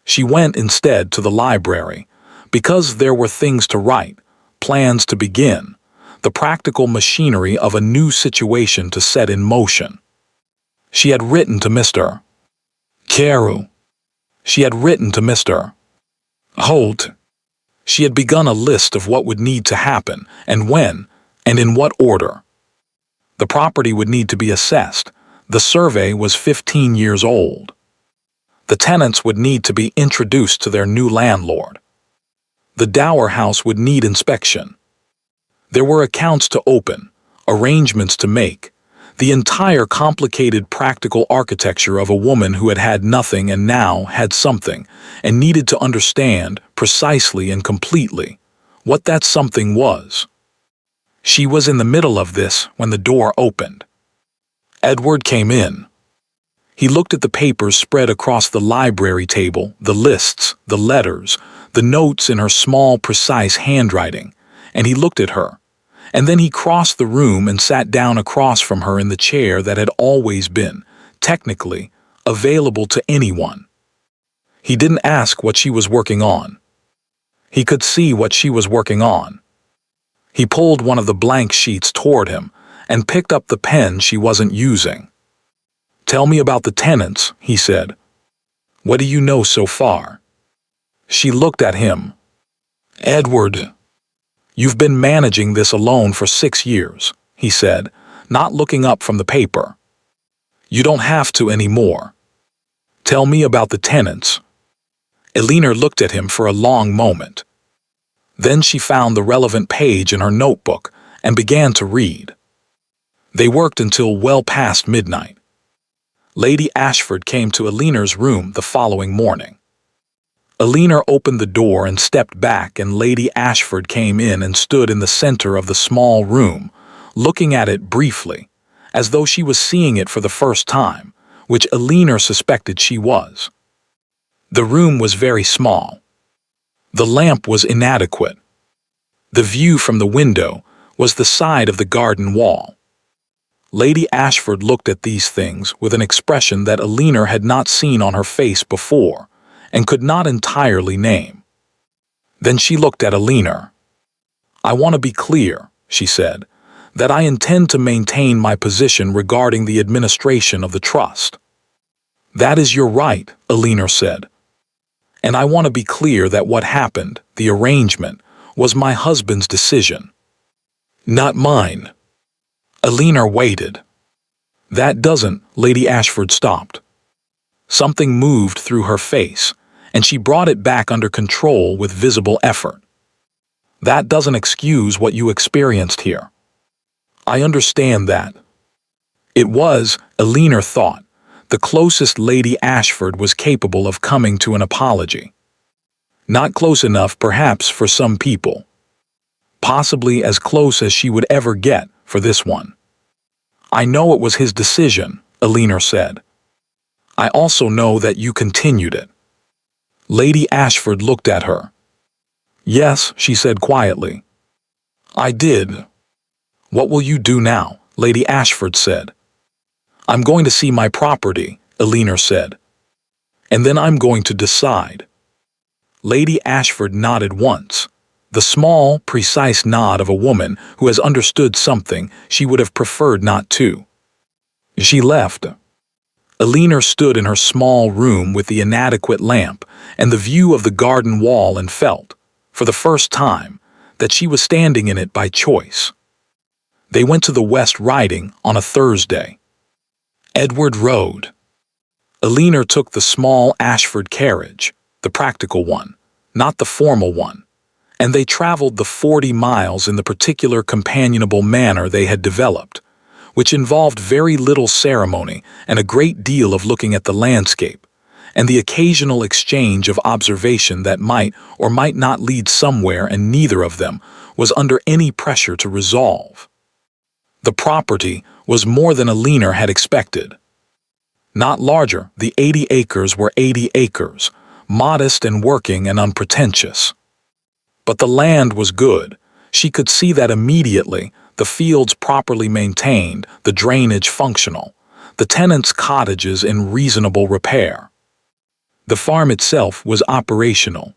She went instead to the library, because there were things to write, plans to begin, the practical machinery of a new situation to set in motion. She had written to Mr. Carew. She had written to Mr. Holt. She had begun a list of what would need to happen, and when, and in what order. The property would need to be assessed. The survey was 15 years old. The tenants would need to be introduced to their new landlord. The dower house would need inspection. There were accounts to open, arrangements to make, the entire complicated practical architecture of a woman who had had nothing and now had something, and needed to understand, precisely and completely, what that something was. She was in the middle of this when the door opened. Edward came in. He looked at the papers spread across the library table, the lists, the letters, the notes in her small, precise handwriting, and he looked at her. And then he crossed the room and sat down across from her in the chair that had always been, technically, available to anyone. He didn't ask what she was working on. He could see what she was working on. He pulled one of the blank sheets toward him and picked up the pen she wasn't using. "Tell me about the tenants," he said. "What do you know so far?" She looked at him. "Edward, you've been managing this alone for 6 years," he said, not looking up from the paper. "You don't have to anymore. Tell me about the tenants." Elena looked at him for a long moment. Then she found the relevant page in her notebook and began to read. They worked until well past midnight. Lady Ashford came to Eleanor's room the following morning. Elena opened the door and stepped back, and Lady Ashford came in and stood in the center of the small room, looking at it briefly, as though she was seeing it for the first time, which Elena suspected she was. The room was very small. The lamp was inadequate. The view from the window was the side of the garden wall. Lady Ashford looked at these things with an expression that Elena had not seen on her face before and could not entirely name. Then she looked at Elena. "I want to be clear," she said, "that I intend to maintain my position regarding the administration of the trust." "That is your right," Elena said. "And I want to be clear that what happened, the arrangement, was my husband's decision, not mine." Elena waited. "That doesn't," Lady Ashford stopped. Something moved through her face, and she brought it back under control with visible effort. "That doesn't excuse what you experienced here. I understand that." It was, Elena thought, the closest Lady Ashford was capable of coming to an apology. Not close enough, perhaps, for some people. Possibly as close as she would ever get for this one. "I know it was his decision," Elena said. "I also know that you continued it." Lady Ashford looked at her. "Yes," she said quietly. "I did." "What will you do now?" Lady Ashford said. "I'm going to see my property," Elena said. "And then I'm going to decide." Lady Ashford nodded once, the small, precise nod of a woman who has understood something she would have preferred not to. She left. Elena stood in her small room with the inadequate lamp and the view of the garden wall and felt, for the first time, that she was standing in it by choice. They went to the West Riding on a Thursday. Edward rode. Elena took the small Ashford carriage, the practical one, not the formal one, and they traveled the 40 miles in the particular companionable manner they had developed, which involved very little ceremony and a great deal of looking at the landscape, and the occasional exchange of observation that might or might not lead somewhere, and neither of them was under any pressure to resolve. The property was more than Elena had expected. Not larger, the 80 acres were 80 acres, modest and working and unpretentious. But the land was good. She could see that immediately, the fields properly maintained, the drainage functional, the tenants' cottages in reasonable repair. The farm itself was operational.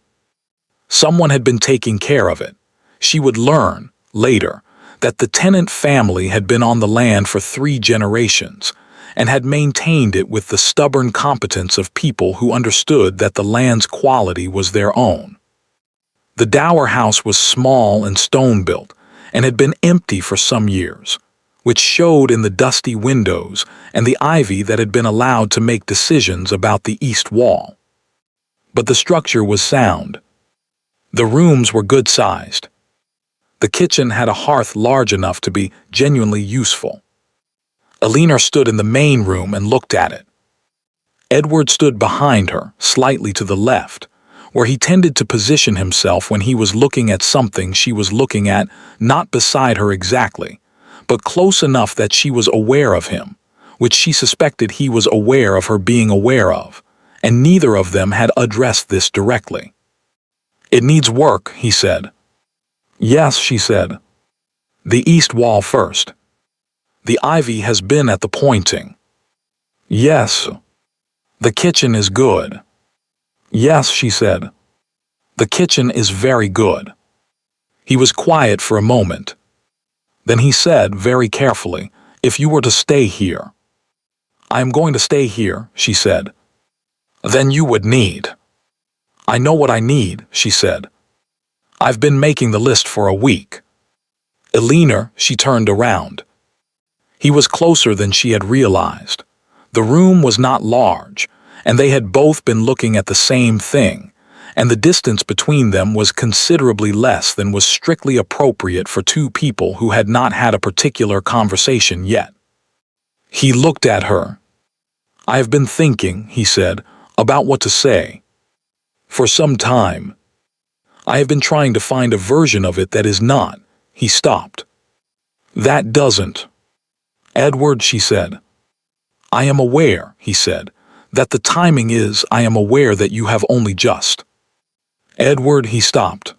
Someone had been taking care of it. She would learn, later, that the tenant family had been on the land for 3 generations, and had maintained it with the stubborn competence of people who understood that the land's quality was their own. The dower house was small and stone-built, and had been empty for some years, which showed in the dusty windows and the ivy that had been allowed to make decisions about the east wall. But the structure was sound. The rooms were good-sized. The kitchen had a hearth large enough to be genuinely useful. Elena stood in the main room and looked at it. Edward stood behind her, slightly to the left, where he tended to position himself when he was looking at something she was looking at, not beside her exactly, but close enough that she was aware of him, which she suspected he was aware of her being aware of, and neither of them had addressed this directly. It needs work, he said. Yes, she said. The east wall first. The ivy has been at the pointing. Yes. The kitchen is good. Yes, she said. The kitchen is very good. He was quiet for a moment. Then he said very carefully, if you were to stay here. I am going to stay here, she said. Then you would need. I know what I need, she said. I've been making the list for a week. Eleanor, she turned around. He was closer than she had realized. The room was not large, and they had both been looking at the same thing, and the distance between them was considerably less than was strictly appropriate for two people who had not had a particular conversation yet. He looked at her. I have been thinking, he said, about what to say. For some time. I have been trying to find a version of it that is not. He stopped. That doesn't. Edward, she said. I am aware, he said, that the timing is I am aware that you have only just. Edward, he stopped.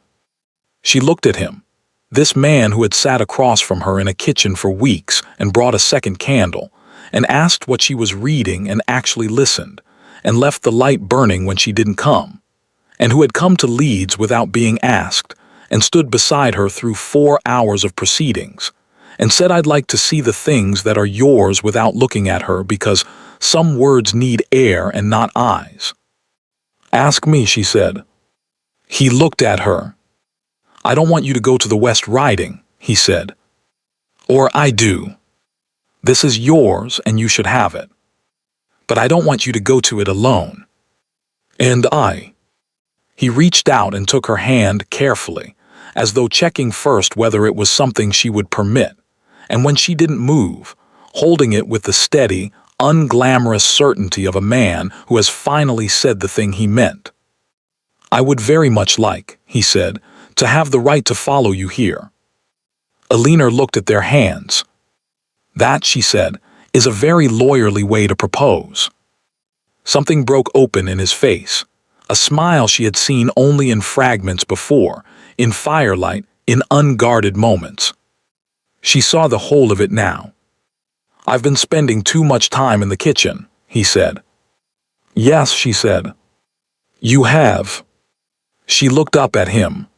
She looked at him. This man who had sat across from her in a kitchen for weeks and brought a second candle, and asked what she was reading and actually listened, and left the light burning when she didn't come, and who had come to Leeds without being asked, and stood beside her through 4 hours of proceedings, and said I'd like to see the things that are yours without looking at her because some words need air and not eyes. Ask me, she said. He looked at her. I don't want you to go to the West Riding, he said. Or I do. This is yours and you should have it. But I don't want you to go to it alone. And I. He reached out and took her hand carefully, as though checking first whether it was something she would permit, and when she didn't move, holding it with the steady, unglamorous certainty of a man who has finally said the thing he meant. I would very much like, he said, to have the right to follow you here. Eleanor looked at their hands. That, she said, is a very lawyerly way to propose. Something broke open in his face, a smile she had seen only in fragments before, in firelight, in unguarded moments. She saw the whole of it now. I've been spending too much time in the kitchen, he said. Yes, she said. You have. She looked up at him.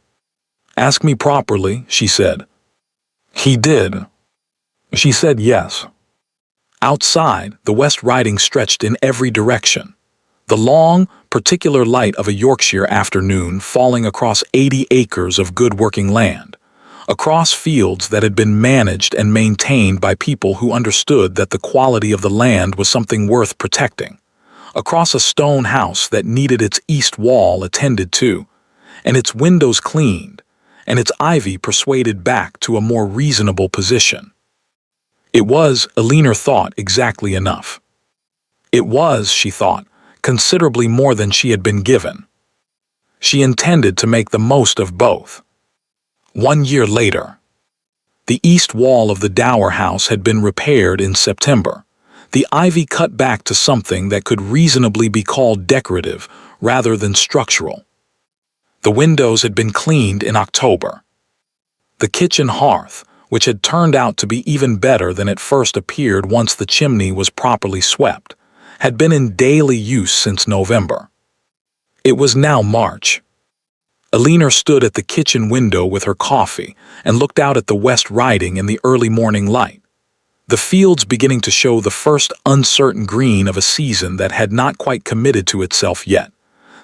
Ask me properly, she said. He did. She said yes. Outside, the West Riding stretched in every direction. The long, particular light of a Yorkshire afternoon falling across 80 acres of good working land, across fields that had been managed and maintained by people who understood that the quality of the land was something worth protecting, across a stone house that needed its east wall attended to, and its windows cleaned, and its ivy persuaded back to a more reasonable position. It was, Eleanor thought, exactly enough. It was, she thought, considerably more than she had been given. She intended to make the most of both. 1 year later. The east wall of the dower house had been repaired in September, the ivy cut back to something that could reasonably be called decorative rather than structural. The windows had been cleaned in October. The kitchen hearth, which had turned out to be even better than it first appeared once the chimney was properly swept, had been in daily use since November. It was now March. Eleanor stood at the kitchen window with her coffee and looked out at the West Riding in the early morning light, the fields beginning to show the first uncertain green of a season that had not quite committed to itself yet,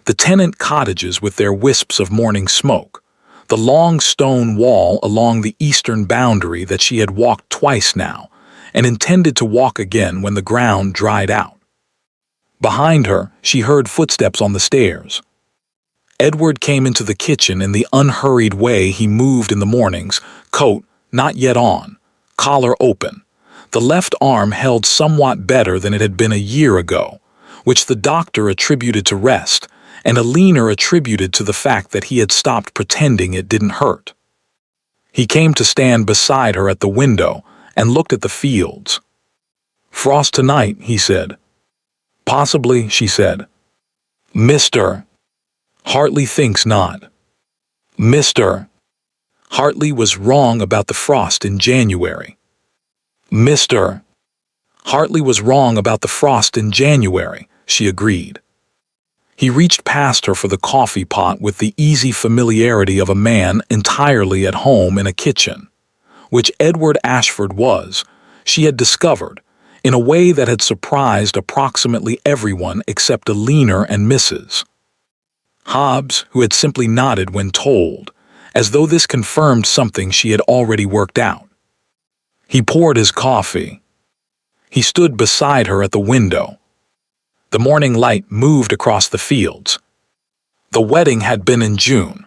the tenant cottages with their wisps of morning smoke, the long stone wall along the eastern boundary that she had walked twice now and intended to walk again when the ground dried out. Behind her, she heard footsteps on the stairs. Edward came into the kitchen in the unhurried way he moved in the mornings, coat not yet on, collar open, the left arm held somewhat better than it had been a year ago, which the doctor attributed to rest, and Eleanor attributed to the fact that he had stopped pretending it didn't hurt. He came to stand beside her at the window and looked at the fields. Frost tonight, he said. Possibly, she said. Mr. Hartley thinks not. Mr. Hartley was wrong about the frost in January. Mr. Hartley was wrong about the frost in January, she agreed. He reached past her for the coffee pot with the easy familiarity of a man entirely at home in a kitchen, which Edward Ashford was, she had discovered, in a way that had surprised approximately everyone except Alina and Mrs. Hobbs, who had simply nodded when told, as though this confirmed something she had already worked out. He poured his coffee. He stood beside her at the window. The morning light moved across the fields. The wedding had been in June.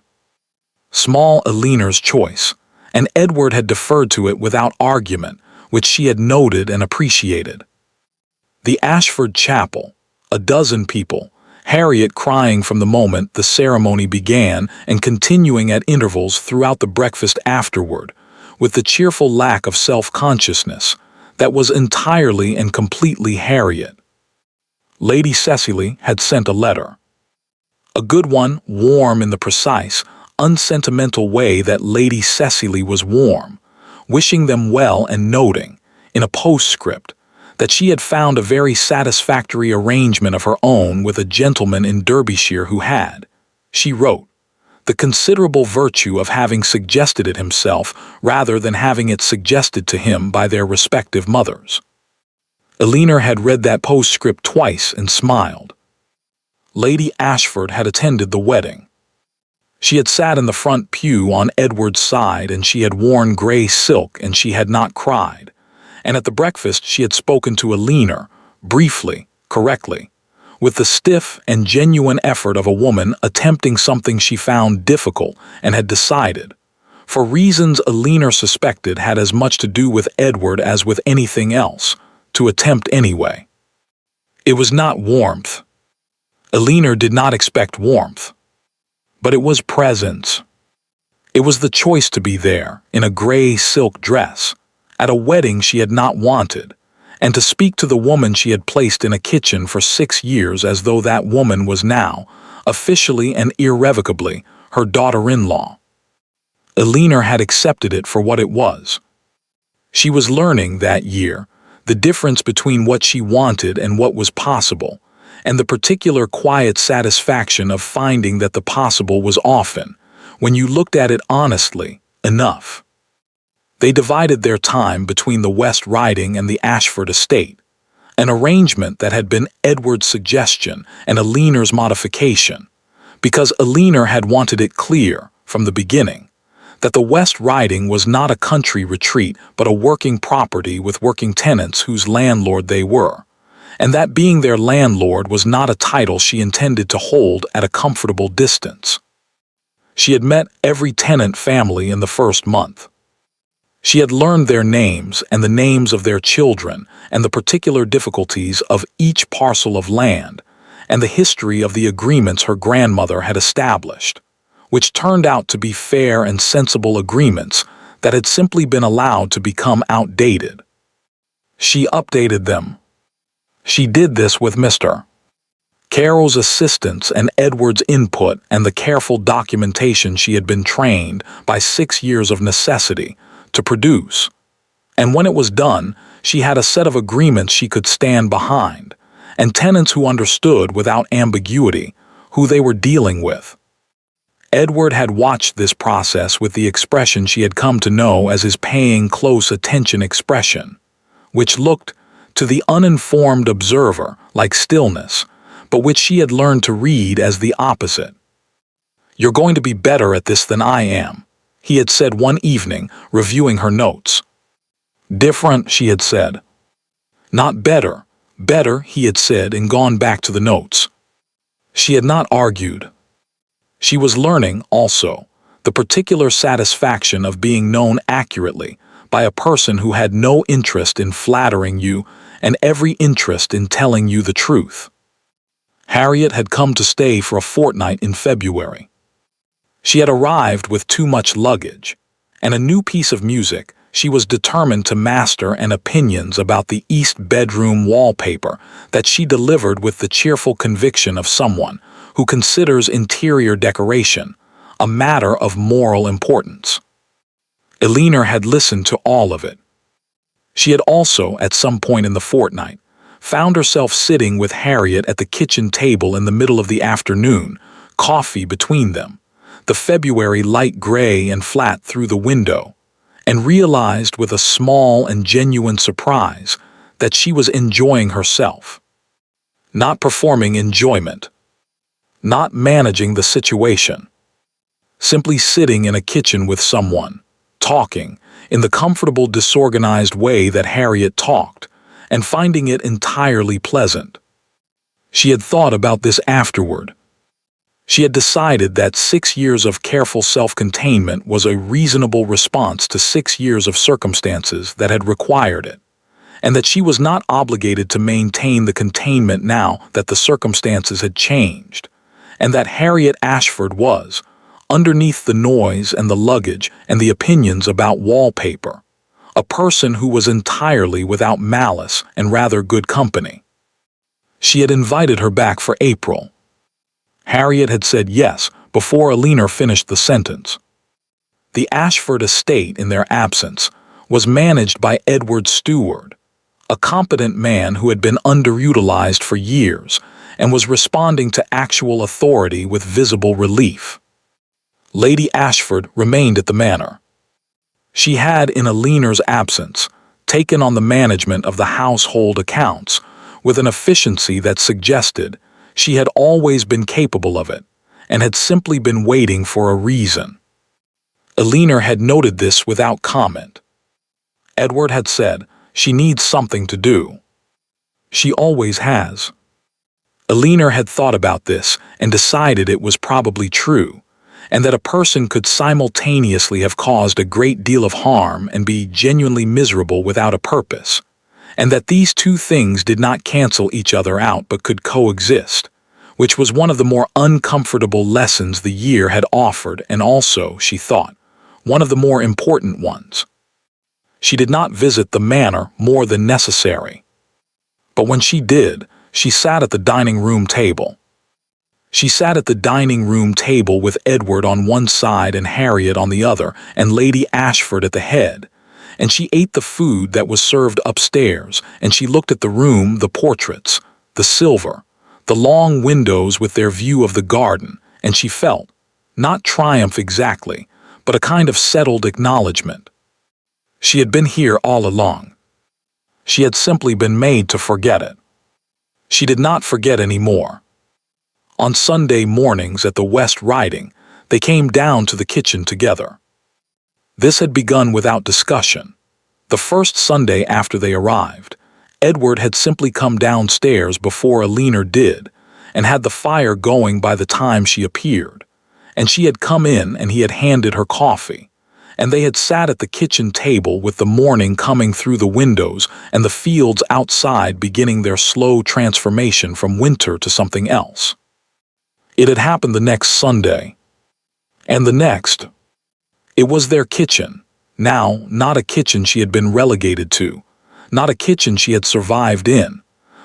Small Alina's choice, and Edward had deferred to it without argument, which she had noted and appreciated. The Ashford Chapel, a dozen people, Harriet crying from the moment the ceremony began and continuing at intervals throughout the breakfast afterward, with the cheerful lack of self-consciousness that was entirely and completely Harriet. Lady Cecily had sent a letter. A good one, warm in the precise, unsentimental way that Lady Cecily was warm, wishing them well and noting, in a postscript, that she had found a very satisfactory arrangement of her own with a gentleman in Derbyshire who had, she wrote, the considerable virtue of having suggested it himself rather than having it suggested to him by their respective mothers. Alina had read that postscript twice and smiled. Lady Ashford had attended the wedding. She had sat in the front pew on Edward's side, and she had worn grey silk, and she had not cried. And at the breakfast she had spoken to Alina, briefly, correctly, with the stiff and genuine effort of a woman attempting something she found difficult and had decided, for reasons Alina suspected had as much to do with Edward as with anything else, to attempt anyway. It was not warmth. Alina did not expect warmth. But it was presence. It was the choice to be there, in a grey silk dress, at a wedding she had not wanted, and to speak to the woman she had placed in a kitchen for 6 years as though that woman was now, officially and irrevocably, her daughter-in-law. Alina had accepted it for what it was. She was learning, that year, the difference between what she wanted and what was possible, and the particular quiet satisfaction of finding that the possible was often, when you looked at it honestly, enough. They divided their time between the West Riding and the Ashford estate, an arrangement that had been Edward's suggestion and Alina's modification, because Alina had wanted it clear, from the beginning, that the West Riding was not a country retreat but a working property with working tenants whose landlord they were, and that being their landlord was not a title she intended to hold at a comfortable distance. She had met every tenant family in the first month. She had learned their names and the names of their children and the particular difficulties of each parcel of land and the history of the agreements her grandmother had established, which turned out to be fair and sensible agreements that had simply been allowed to become outdated. She updated them. She did this with Mr. Carroll's assistance and Edward's input and the careful documentation she had been trained by 6 years of necessity to produce. And when it was done, she had a set of agreements she could stand behind, and tenants who understood without ambiguity who they were dealing with. Edward had watched this process with the expression she had come to know as his paying close attention expression, which looked, to the uninformed observer, like stillness, but which she had learned to read as the opposite. "You're going to be better at this than I am," he had said one evening, reviewing her notes. "Different," she had said. "Not better. Better," he had said, and gone back to the notes. She had not argued. She was learning, also, the particular satisfaction of being known accurately by a person who had no interest in flattering you and every interest in telling you the truth. Harriet had come to stay for a fortnight in February. She had arrived with too much luggage, and a new piece of music she was determined to master, and opinions about the East bedroom wallpaper that she delivered with the cheerful conviction of someone who considers interior decoration, a matter of moral importance. Eleanor had listened to all of it. She had also, at some point in the fortnight, found herself sitting with Harriet at the kitchen table in the middle of the afternoon, coffee between them, the February light gray and flat through the window, and realized with a small and genuine surprise that she was enjoying herself. Not performing enjoyment. Not managing the situation. Simply sitting in a kitchen with someone, talking, in the comfortable, disorganized way that Harriet talked, and finding it entirely pleasant. She had thought about this afterward. She had decided that 6 years of careful self-containment was a reasonable response to 6 years of circumstances that had required it, and that she was not obligated to maintain the containment now that the circumstances had changed, and that Harriet Ashford was, underneath the noise and the luggage and the opinions about wallpaper, a person who was entirely without malice and rather good company. She had invited her back for April. Harriet had said yes before Eleanor finished the sentence. The Ashford estate, in their absence, was managed by Edward Stewart, a competent man who had been underutilized for years and was responding to actual authority with visible relief. Lady Ashford remained at the manor. She had, in Eleanor's absence, taken on the management of the household accounts with an efficiency that suggested she had always been capable of it and had simply been waiting for a reason. Eleanor had noted this without comment. Edward had said, "She needs something to do." She always has. Eleanor had thought about this and decided it was probably true, and that a person could simultaneously have caused a great deal of harm and be genuinely miserable without a purpose, and that these two things did not cancel each other out but could coexist, which was one of the more uncomfortable lessons the year had offered, and also, she thought, one of the more important ones. She did not visit the manor more than necessary. But when she did, she sat at the dining room table. She sat at the dining room table with Edward on one side and Harriet on the other, and Lady Ashford at the head, and she ate the food that was served upstairs, and she looked at the room, the portraits, the silver, the long windows with their view of the garden, and she felt, not triumph exactly, but a kind of settled acknowledgement. She had been here all along. She had simply been made to forget it. She did not forget any more. On Sunday mornings at the West Riding, they came down to the kitchen together. This had begun without discussion. The first Sunday after they arrived, Edward had simply come downstairs before Eleanor did, and had the fire going by the time she appeared, and she had come in and he had handed her coffee, and they had sat at the kitchen table with the morning coming through the windows and the fields outside beginning their slow transformation from winter to something else. It had happened the next Sunday, and the next. It was their kitchen, now not a kitchen she had been relegated to, not a kitchen she had survived in,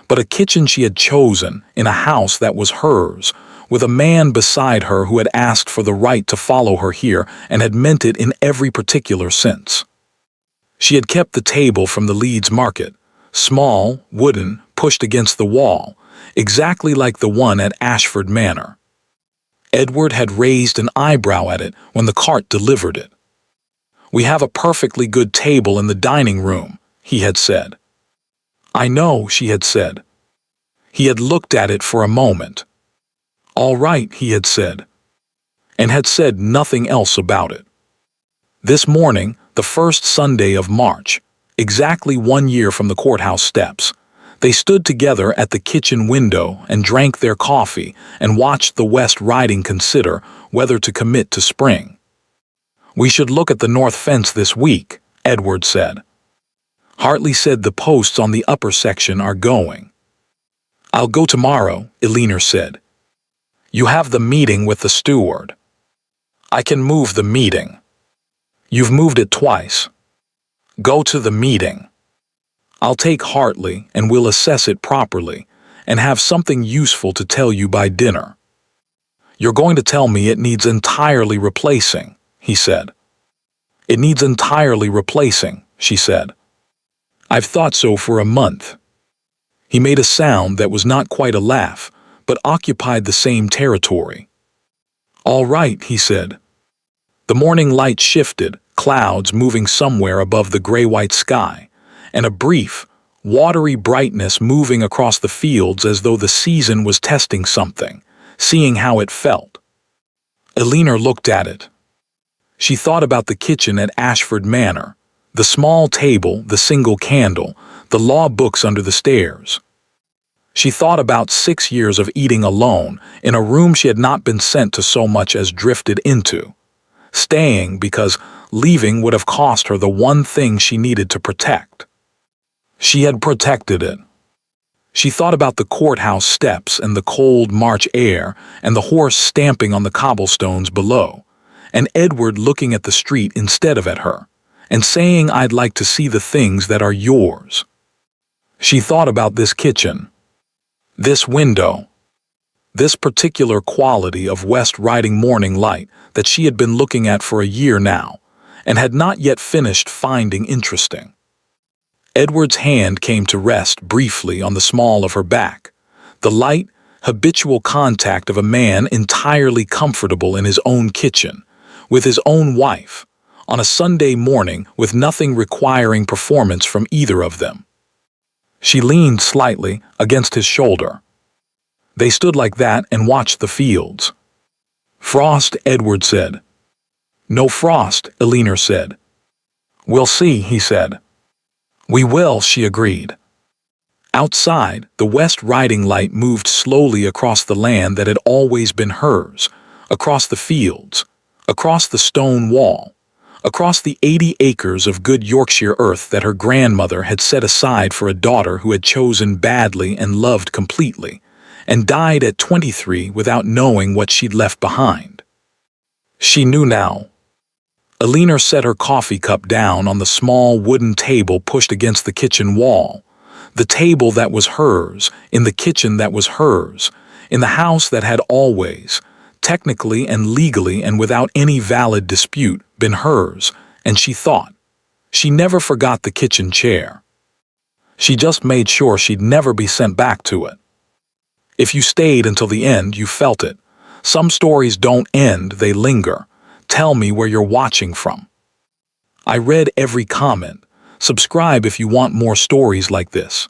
but a kitchen she had chosen in a house that was hers, with a man beside her who had asked for the right to follow her here and had meant it in every particular sense. She had kept the table from the Leeds market, small, wooden, pushed against the wall, exactly like the one at Ashford Manor. Edward had raised an eyebrow at it when the cart delivered it. "We have a perfectly good table in the dining room," he had said. "I know," she had said. He had looked at it for a moment. "All right," he had said, and had said nothing else about it. This morning, the first Sunday of March, exactly 1 year from the courthouse steps, they stood together at the kitchen window and drank their coffee and watched the West Riding consider whether to commit to spring. "We should look at the north fence this week," Edward said. Hartley said the posts on the upper section are going. "I'll go tomorrow," Eleanor said. "You have the meeting with the steward." "I can move the meeting." "You've moved it twice." "Go to the meeting." "I'll take Hartley and we'll assess it properly and have something useful to tell you by dinner." "You're going to tell me it needs entirely replacing," he said. "It needs entirely replacing," she said. "I've thought so for a month." He made a sound that was not quite a laugh, but occupied the same territory. "All right," he said. The morning light shifted, clouds moving somewhere above the gray-white sky, and a brief, watery brightness moving across the fields as though the season was testing something, seeing how it felt. Eleanor looked at it. She thought about the kitchen at Ashford Manor, the small table, the single candle, the law books under the stairs. She thought about 6 years of eating alone in a room she had not been sent to so much as drifted into, staying because leaving would have cost her the one thing she needed to protect. She had protected it. She thought about the courthouse steps and the cold March air and the horse stamping on the cobblestones below, and Edward looking at the street instead of at her, and saying, "I'd like to see the things that are yours." She thought about this kitchen, this window, this particular quality of West Riding morning light that she had been looking at for a year now, and had not yet finished finding interesting. Edward's hand came to rest briefly on the small of her back, the light, habitual contact of a man entirely comfortable in his own kitchen, with his own wife, on a Sunday morning with nothing requiring performance from either of them. She leaned slightly against his shoulder. They stood like that and watched the fields. "Frost," Edward said. "No frost," Eleanor said. "We'll see," he said. "We will," she agreed. Outside, the West Riding light moved slowly across the land that had always been hers, across the fields, across the stone wall, across the 80 acres of good Yorkshire earth that her grandmother had set aside for a daughter who had chosen badly and loved completely, and died at 23 without knowing what she'd left behind. She knew now. Eleanor set her coffee cup down on the small wooden table pushed against the kitchen wall, the table that was hers, in the kitchen that was hers, in the house that had always, technically and legally and without any valid dispute, been hers, and she thought. She never forgot the kitchen chair. She just made sure she'd never be sent back to it. If you stayed until the end, you felt it. Some stories don't end, they linger. Tell me where you're watching from. I read every comment. Subscribe if you want more stories like this.